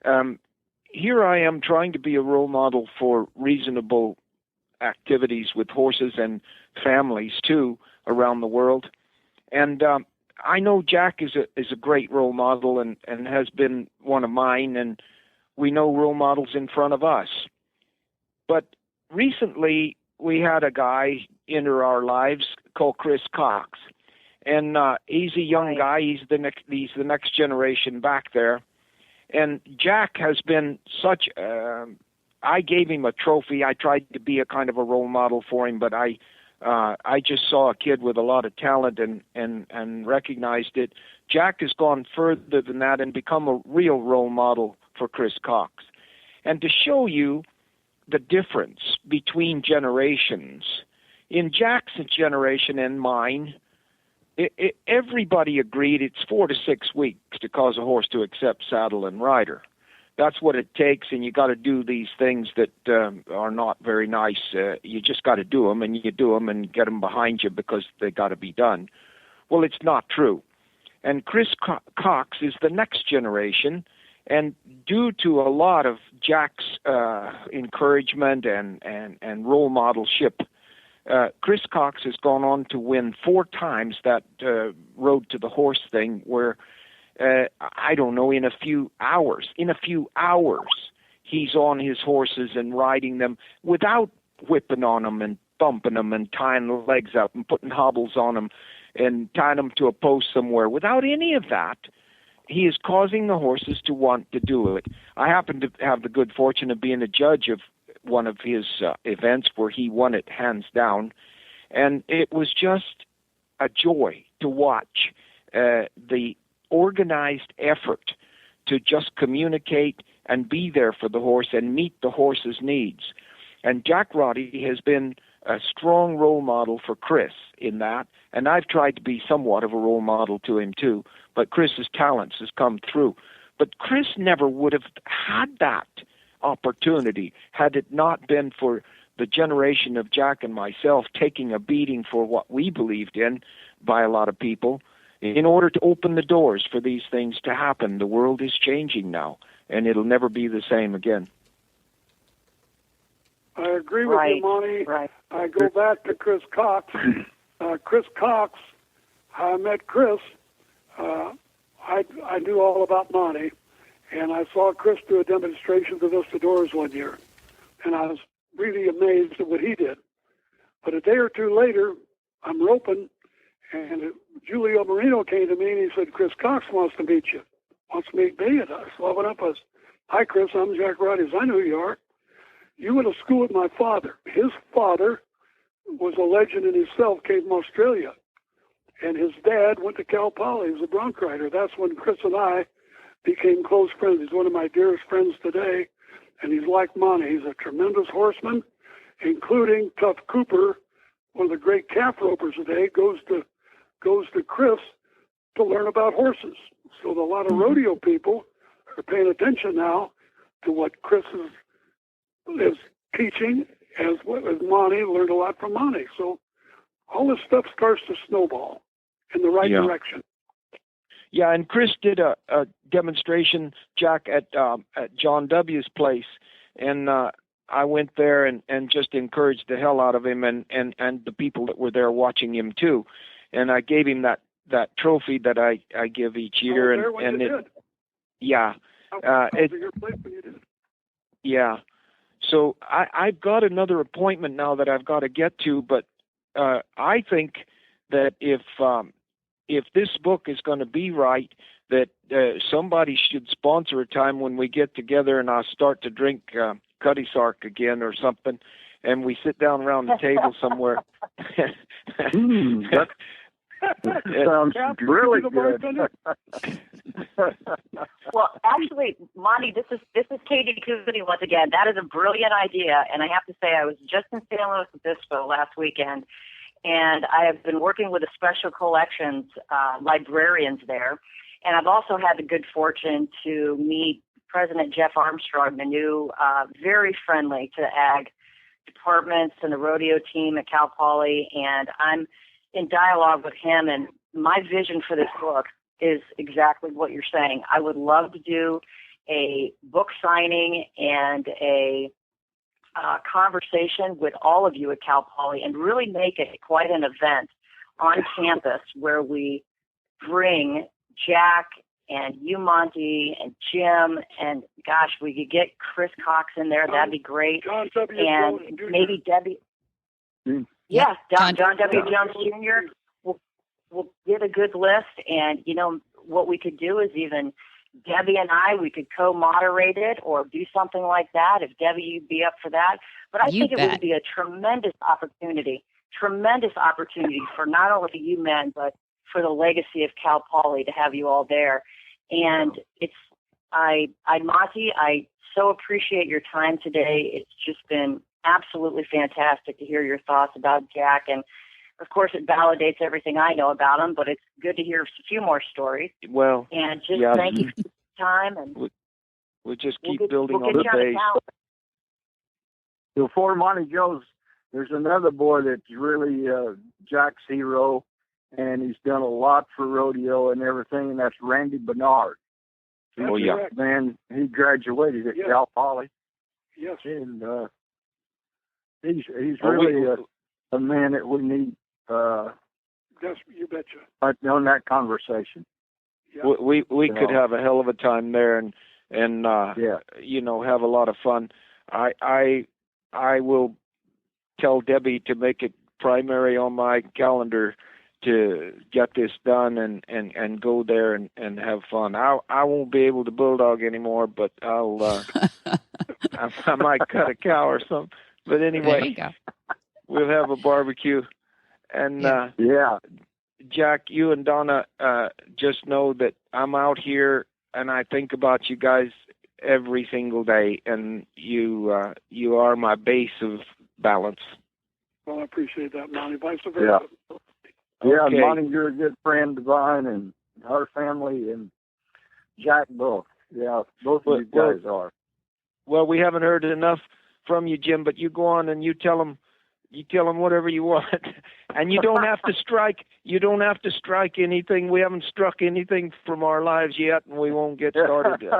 [SPEAKER 5] Here I am trying to be a role model for reasonable activities with horses and families too around the world. And I know Jack is a great role model and has been one of mine, and we know role models in front of us. But recently we had a guy enter our lives called Chris Cox. And he's a young guy. He's the next generation back there. And Jack has been such a I gave him a trophy. I tried to be a kind of a role model for him, but I just saw a kid with a lot of talent and recognized it. Jack has gone further than that and become a real role model for Chris Cox. And to show you the difference between generations, in Jack's generation and mine, everybody agreed it's 4 to 6 weeks to cause a horse to accept saddle and rider. That's what it takes, and you got to do these things that are not very nice. You just got to do them, and you do them and get them behind you because they got to be done. Well, it's not true. And Chris Cox is the next generation, and due to a lot of Jack's encouragement and role modelship, Chris Cox has gone on to win 4 times that Road to the Horse thing, where I don't know, in a few hours, he's on his horses and riding them without whipping on them and thumping them and tying the legs up and putting hobbles on them and tying them to a post somewhere. Without any of that, he is causing the horses to want to do it. I happen to have the good fortune of being a judge of one of his events where he won it hands down, and it was just a joy to watch the organized effort to just communicate and be there for the horse and meet the horse's needs. And Jack Roddy has been a strong role model for Chris in that, and I've tried to be somewhat of a role model to him too, but Chris's talents has come through. But Chris never would have had that opportunity had it not been for the generation of Jack and myself taking a beating for what we believed in by a lot of people in order to open the doors for these things to happen. The world is changing now, and it'll never be the same again.
[SPEAKER 6] I agree with you, Monty.
[SPEAKER 7] Right.
[SPEAKER 6] I go back to Chris Cox. Chris Cox, I met Chris. I knew all about Monty, and I saw Chris do a demonstration to Vista Doors one year, and I was really amazed at what he did. But a day or two later, I'm roping, and Julio Marino came to me, and he said, Chris Cox wants to meet you. Wants to meet me? And I went up. I was, hi, Chris, I'm Jack Roddy. I know who you are. You went to school with my father. His father was a legend in himself, came from Australia. And his dad went to Cal Poly. He was a bronc rider. That's when Chris and I became close friends. He's one of my dearest friends today, and he's like Monty. He's a tremendous horseman, including Tough Cooper, one of the great calf ropers today, goes to Chris to learn about horses. So a lot of rodeo people are paying attention now to what Chris is teaching, as Monty learned a lot from Monty. So all this stuff starts to snowball in the right direction.
[SPEAKER 5] Yeah, and Chris did a demonstration, Jack, at John W.'s place, and I went there and just encouraged the hell out of him and the people that were there watching him too. And I gave him that trophy that I give each year. Yeah. Yeah. So I've got another appointment now that I've got to get to, but I think that if this book is going to be right, that somebody should sponsor a time when we get together and I'll start to drink Cuddy Sark again or something, and we sit down around the table somewhere.
[SPEAKER 8] That sounds really good.
[SPEAKER 7] Well, actually, Monty, this is Katie Cooney once again. That is a brilliant idea, and I have to say I was just in San Luis Obispo last weekend, and I have been working with the special collections librarians there, and I've also had the good fortune to meet President Jeff Armstrong, the new, very friendly to ag departments and the rodeo team at Cal Poly, and I'm in dialogue with him, and my vision for this book is exactly what you're saying. I would love to do a book signing and a conversation with all of you at Cal Poly and really make it quite an event on campus where we bring Jack and you, Monty, and Jim, and gosh, we could get Chris Cox in there. That'd be great.
[SPEAKER 6] John W.
[SPEAKER 7] And
[SPEAKER 6] Jones
[SPEAKER 7] maybe Debbie. Yeah, John W. Jones Jr. We'll get a good list, and what we could do is even Debbie and we could co-moderate it or do something like that. If Debbie, you'd be up for that. But I think it would be a tremendous opportunity for not only you men, but for the legacy of Cal Poly to have you all there. And Monty, I so appreciate your time today. It's just been absolutely fantastic to hear your thoughts about Jack. And of course, it validates everything I know about him, but it's good to hear a few more stories.
[SPEAKER 5] Well,
[SPEAKER 7] and just thank you for your time. And
[SPEAKER 5] we'll just keep building on the base.
[SPEAKER 9] Before Monty goes, there's another boy that's really Jack's hero, and he's done a lot for rodeo and everything, and that's Randy Bernard.
[SPEAKER 5] Oh, yeah.
[SPEAKER 9] Man, he graduated at Cal Poly.
[SPEAKER 6] Yes.
[SPEAKER 9] And he's really a man that we need.
[SPEAKER 6] Yes, you betcha.
[SPEAKER 9] On that conversation.
[SPEAKER 5] Yeah. We could have a hell of a time there and have a lot of fun. I will tell Debbie to make it primary on my calendar to get this done and go there and have fun. I won't be able to bulldog anymore, but I'll I might cut a cow or something. But anyway, we'll have a barbecue. And Jack, you and Donna, just know that I'm out here and I think about you guys every single day, and you are my base of balance.
[SPEAKER 6] Well, I appreciate that, Monty. Vice versa.
[SPEAKER 9] Yeah,
[SPEAKER 5] Okay.
[SPEAKER 9] Monty, you're a good friend of mine and our family, and Jack both. Yeah, both of you guys are.
[SPEAKER 5] Well, we haven't heard enough from you, Jim, but you go on and you tell them whatever you want, and you don't have to strike. You don't have to strike anything. We haven't struck anything from our lives yet, and we won't get started.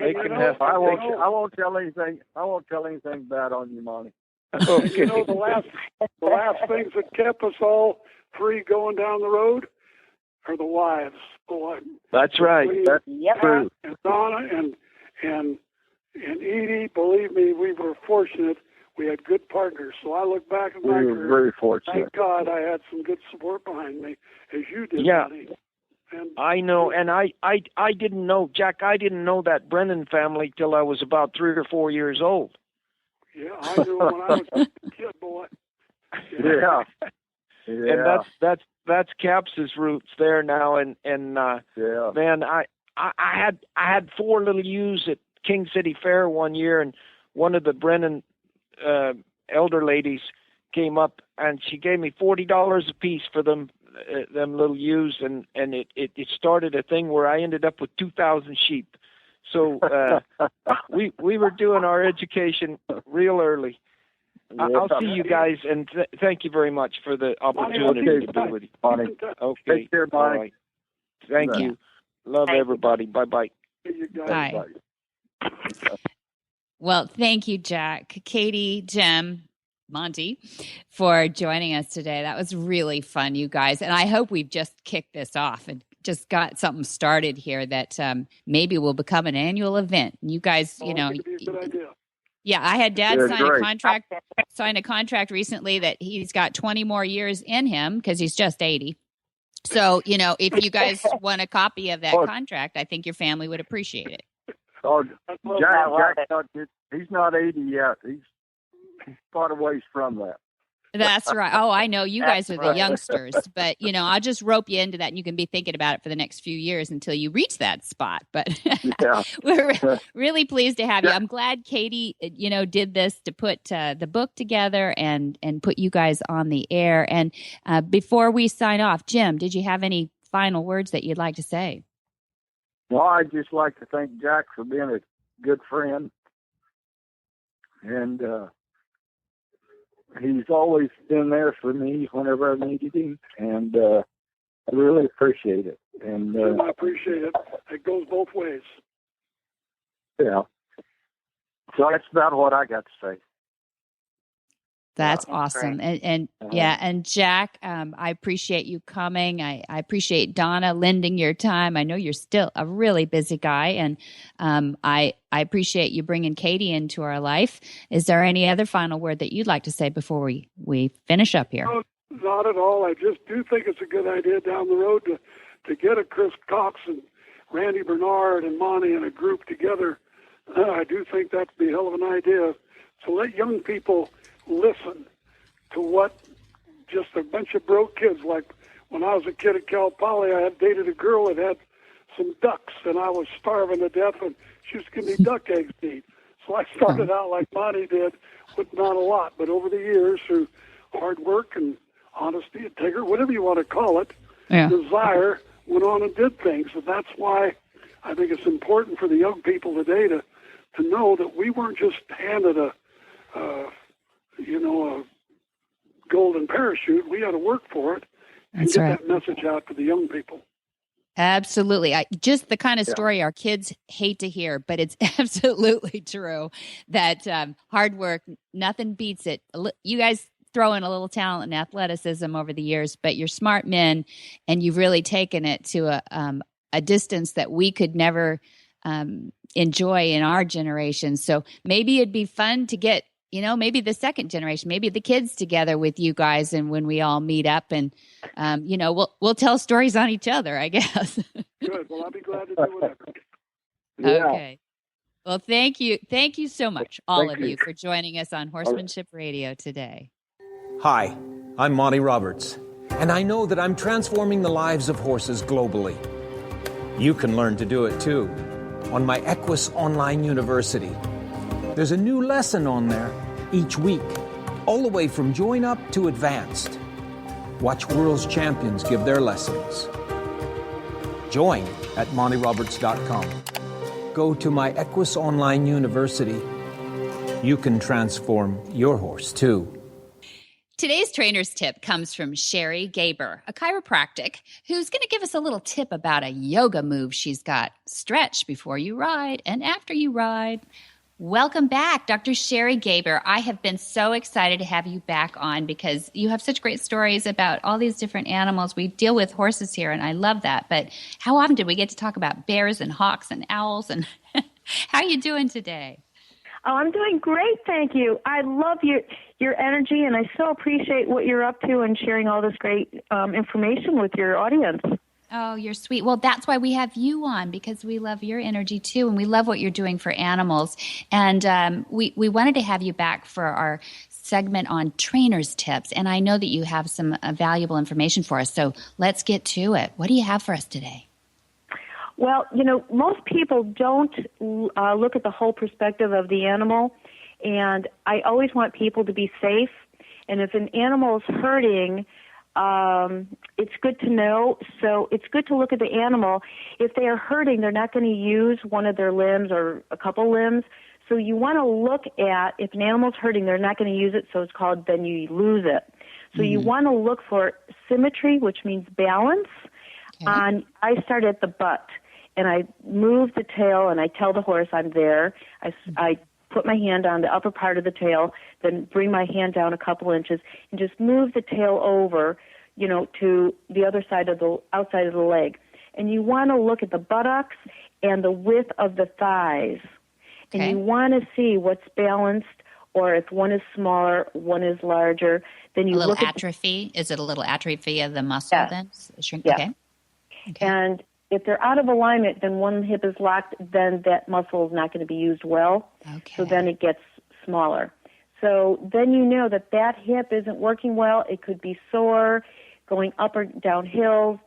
[SPEAKER 5] They can have.
[SPEAKER 9] I won't tell anything. I won't tell anything bad on you, Monty.
[SPEAKER 5] Okay.
[SPEAKER 6] You know, the last things that kept us all free going down the road are the wives.
[SPEAKER 5] That's right.
[SPEAKER 9] That's true.
[SPEAKER 6] And Donna and Edie, believe me, we were fortunate. We had good partners. So I look back at my
[SPEAKER 9] We were
[SPEAKER 6] career.
[SPEAKER 9] very fortunate.
[SPEAKER 6] Thank God I had some good support behind me, as you did,
[SPEAKER 5] Yeah.
[SPEAKER 6] buddy. And
[SPEAKER 5] I know, and I didn't know, Jack, I didn't know that Brennan family till I was about 3 or 4 years old.
[SPEAKER 6] yeah, I knew when I was a kid, boy.
[SPEAKER 9] Yeah.
[SPEAKER 5] And that's Caps's roots there now, and man, I had 4 little ewes at King City Fair one year, and one of the Brennan elder ladies came up and she gave me $40 a piece for them little ewes, and it started a thing where I ended up with 2,000 sheep. So we were doing our education real early. I'll see you guys, and thank you very much for the opportunity to be with you.
[SPEAKER 9] Monty.
[SPEAKER 5] Okay.
[SPEAKER 9] Take care, Monty.
[SPEAKER 5] All right. Thank you. Love everybody. Bye-bye.
[SPEAKER 2] Bye. Well, thank you, Jack, Katie, Jim, Monty, for joining us today. That was really fun, you guys. And I hope we've just kicked this off and just got something started here that maybe will become an annual event. You guys,
[SPEAKER 6] It'd be a good idea.
[SPEAKER 2] Yeah, I had Dad
[SPEAKER 9] Yeah,
[SPEAKER 2] sign a contract recently that he's got 20 more years in him because he's just 80. So, if you guys want a copy of that contract, I think your family would appreciate it.
[SPEAKER 9] Oh, he's not 80 yet. He's far away from that.
[SPEAKER 2] That's right. Oh, I know you guys are the youngsters, but I'll just rope you into that, and you can be thinking about it for the next few years until you reach that spot. But we're really pleased to have you. I'm glad Katie, did this to put the book together and put you guys on the air. And before we sign off, Jim, did you have any final words that you'd like to say?
[SPEAKER 9] Well, I'd just like to thank Jack for being a good friend, and he's always been there for me whenever I needed him, and I really appreciate it. And
[SPEAKER 6] I appreciate it. It goes both ways.
[SPEAKER 9] Yeah. So that's about what I got to say.
[SPEAKER 2] That's awesome. And Jack, I appreciate you coming. I appreciate Donna lending your time. I know you're still a really busy guy, and I appreciate you bringing Katie into our life. Is there any other final word that you'd like to say before we finish up here?
[SPEAKER 6] No, not at all. I just do think it's a good idea down the road to get a Chris Cox and Randy Bernard and Monty in a group together, I do think that'd be a hell of an idea. So let young people listen to what just a bunch of broke kids, like when I was a kid at Cal Poly, I had dated a girl that had some ducks, and I was starving to death, and she was giving me duck eggs to eat. So I started out like Monty did, with not a lot, but over the years, through hard work and honesty, integrity, whatever you want to call it, desire, went on and did things. And that's why I think it's important for the young people today to know that we weren't just handed a golden parachute. We had to work for it and get that message out to the young people.
[SPEAKER 2] Absolutely. Just the kind of story our kids hate to hear, but it's absolutely true that hard work, nothing beats it. You guys throw in a little talent and athleticism over the years, but you're smart men, and you've really taken it to a distance that we could never enjoy in our generation. So maybe it'd be fun to get, maybe the second generation, maybe the kids together with you guys, and when we all meet up, and we'll tell stories on each other, I guess.
[SPEAKER 6] Good. Well, I'll be glad to do whatever.
[SPEAKER 2] Okay. Well, thank you so much, all of you, for joining us on Horsemanship Radio today.
[SPEAKER 10] Hi, I'm Monty Roberts, and I know that I'm transforming the lives of horses globally. You can learn to do it too on my Equus Online University. There's a new lesson on there each week, all the way from join up to advanced. Watch world's champions give their lessons. Join at montyroberts.com. Go to my Equus Online University. You can transform your horse too.
[SPEAKER 2] Today's trainer's tip comes from Sherry Gaber, a chiropractic, who's going to give us a little tip about a yoga move she's got. Stretch before you ride and after you ride. Welcome back, Dr. Sherry Gaber. I have been so excited to have you back on because you have such great stories about all these different animals. We deal with horses here, and I love that. But how often do we get to talk about bears and hawks and owls? And how are you doing today?
[SPEAKER 11] Oh, I'm doing great, thank you. I love your energy, and I so appreciate what you're up to and sharing all this great information with your audience.
[SPEAKER 2] Oh, you're sweet. Well, that's why we have you on, because we love your energy too, and we love what you're doing for animals. And we wanted to have you back for our segment on trainer's tips, and I know that you have some valuable information for us, so let's get to it. What do you have for us today?
[SPEAKER 11] Well, most people don't look at the whole perspective of the animal, and I always want people to be safe. And if an animal is hurting, it's good to know. So it's good to look at the animal. If they are hurting, they're not going to use one of their limbs or a couple limbs. So you want to look at, if an animal's hurting, they're not going to use it, so it's called then you lose it. So you want to look for symmetry, which means balance. Okay. I start at the butt, and I move the tail, and I tell the horse I'm there. I put my hand on the upper part of the tail, then bring my hand down a couple inches, and just move the tail over, to the other side of the outside of the leg. And you want to look at the buttocks and the width of the thighs. Okay. And you want to see what's balanced, or if one is smaller, one is larger. Then you look at
[SPEAKER 2] atrophy. Is it a little atrophy of the muscle then? Shrink.
[SPEAKER 11] Yeah.
[SPEAKER 2] Okay.
[SPEAKER 11] And if they're out of alignment, then one hip is locked, then that muscle is not going to be used well. Okay. So then it gets smaller. So then you know that hip isn't working well. It could be sore, going up or down hills.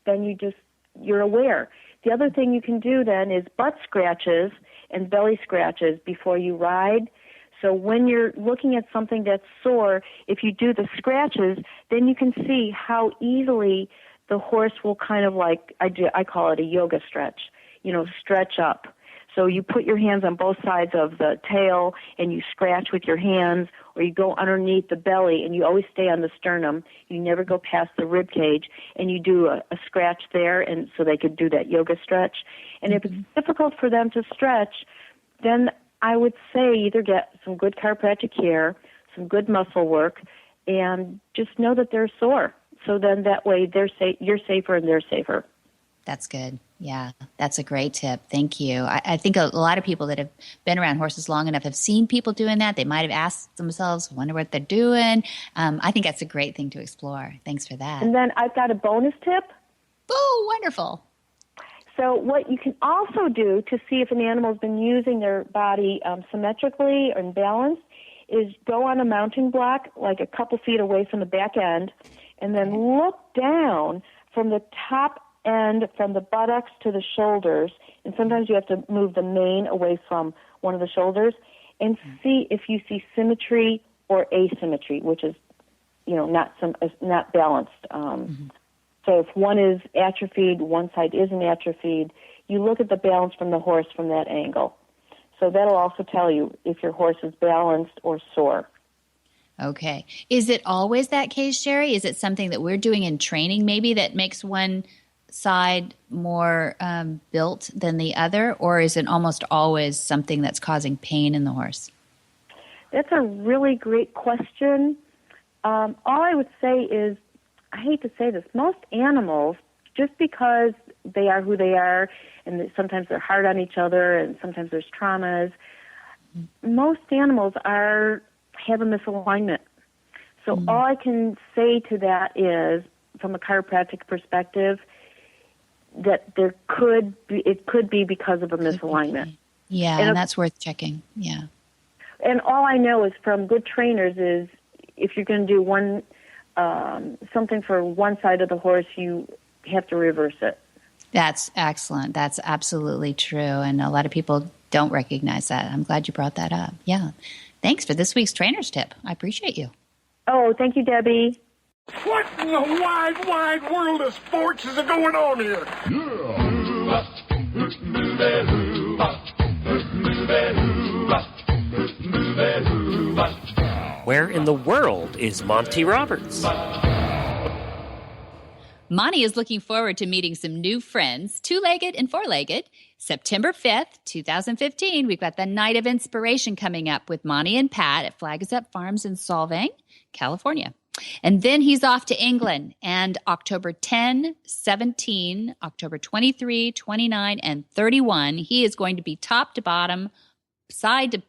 [SPEAKER 11] Then you're aware. The other thing you can do then is butt scratches and belly scratches before you ride. So when you're looking at something that's sore, if you do the scratches, then you can see how easily the horse will kind of like, I call it a yoga stretch, stretch up. So you put your hands on both sides of the tail and you scratch with your hands, or you go underneath the belly and you always stay on the sternum. You never go past the rib cage, and you do a scratch there, and so they could do that yoga stretch. And if it's difficult for them to stretch, then I would say either get some good chiropractic care, some good muscle work, and just know that they're sore. So then that way you're safer and they're safer.
[SPEAKER 2] That's good. Yeah, that's a great tip. Thank you. I think a lot of people that have been around horses long enough have seen people doing that. They might have asked themselves, wonder what they're doing. I think that's a great thing to explore. Thanks for that.
[SPEAKER 11] And then I've got a bonus tip.
[SPEAKER 2] Oh, wonderful.
[SPEAKER 11] So what you can also do to see if an animal's been using their body symmetrically or in balance is go on a mounting block like a couple feet away from the back end and then look down from the top end, from the buttocks to the shoulders, and sometimes you have to move the mane away from one of the shoulders, and see if you see symmetry or asymmetry, which is, not balanced. So if one is atrophied, one side isn't atrophied, you look at the balance from the horse from that angle. So that'll also tell you if your horse is balanced or sore.
[SPEAKER 2] Okay. Is it always that case, Sherry? Is it something that we're doing in training maybe that makes one side more built than the other, or is it almost always something that's causing pain in the horse?
[SPEAKER 11] That's a really great question. All I would say is, I hate to say this, most animals, just because they are who they are, and sometimes they're hard on each other, and sometimes there's traumas, most animals have a misalignment. So all I can say to that is, from a chiropractic perspective, that it could be because of a misalignment.
[SPEAKER 2] Yeah, and that's worth checking. Yeah.
[SPEAKER 11] And all I know is from good trainers is if you're going to do something for one side of the horse, you have to reverse it.
[SPEAKER 2] That's excellent. That's absolutely true. And a lot of people don't recognize that. I'm glad you brought that up. Yeah. Thanks for this week's trainer's tip. I appreciate you.
[SPEAKER 11] Oh, thank you, Debbie.
[SPEAKER 12] What in the wide, wide world of sports is going on here?
[SPEAKER 1] Where in the world is Monty Roberts?
[SPEAKER 2] Monty is looking forward to meeting some new friends, two-legged and four-legged. September 5th, 2015, we've got the Night of Inspiration coming up with Monty and Pat at Flag Is Up Farms in Solvang, California. And then he's off to England, and October 10, 17, October 23, 29, and 31, he is going to be top to bottom, side to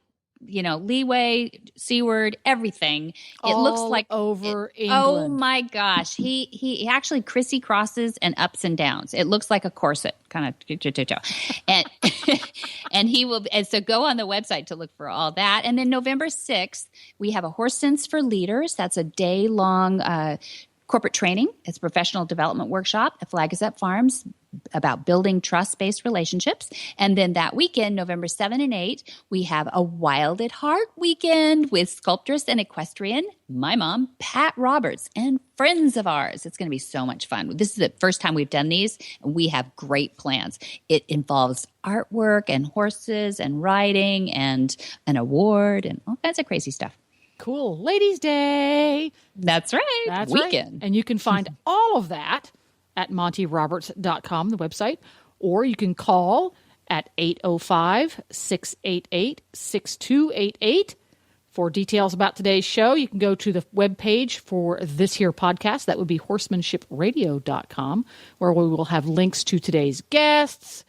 [SPEAKER 2] leeway, seaward, everything. It looks like
[SPEAKER 3] over England.
[SPEAKER 2] Oh my gosh. He actually crissy-crosses and ups and downs. It looks like a corset, kind of. And so go on the website to look for all that. And then November 6th, we have a Horse Sense for Leaders. That's a day-long corporate training. It's a professional development workshop at Flag Is Up Farms about building trust-based relationships. And then that weekend, November 7 and 8, we have a Wild at Heart weekend with sculptress and equestrian, my mom, Pat Roberts, and friends of ours. It's going to be so much fun. This is the first time we've done these, and we have great plans. It involves artwork and horses and riding and an award and all kinds of crazy stuff.
[SPEAKER 3] Cool. Ladies' Day.
[SPEAKER 2] That's right.
[SPEAKER 3] That's
[SPEAKER 2] weekend.
[SPEAKER 3] Right. And you can find all of that at montyroberts.com, the website, or you can call at 805-688-6288. For details about today's show, you can go to the webpage for this here podcast. That would be horsemanshipradio.com, where we will have links to today's guests,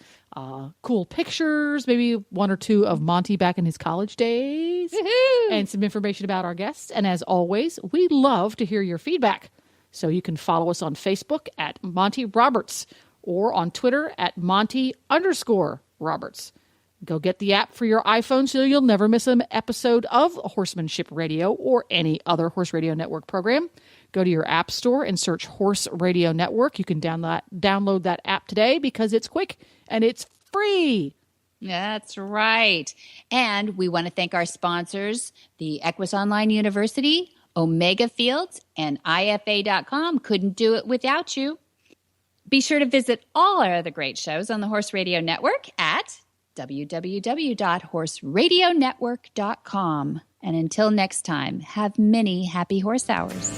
[SPEAKER 3] cool pictures, maybe one or two of Monty back in his college days, and some information about our guests. And as always, we love to hear your feedback. So you can follow us on Facebook at Monty Roberts or on Twitter at Monty_Roberts. Go get the app for your iPhone so you'll never miss an episode of Horsemanship Radio or any other Horse Radio Network program. Go to your app store and search Horse Radio Network. You can download that app today because it's quick and it's free.
[SPEAKER 2] That's right. And we want to thank our sponsors, the Equus Online University, Omega Fields, and IFA.com. Couldn't do it without you. Be sure to visit all our other great shows on the Horse Radio Network at www.horseradionetwork.com. And until next time, have many happy horse hours.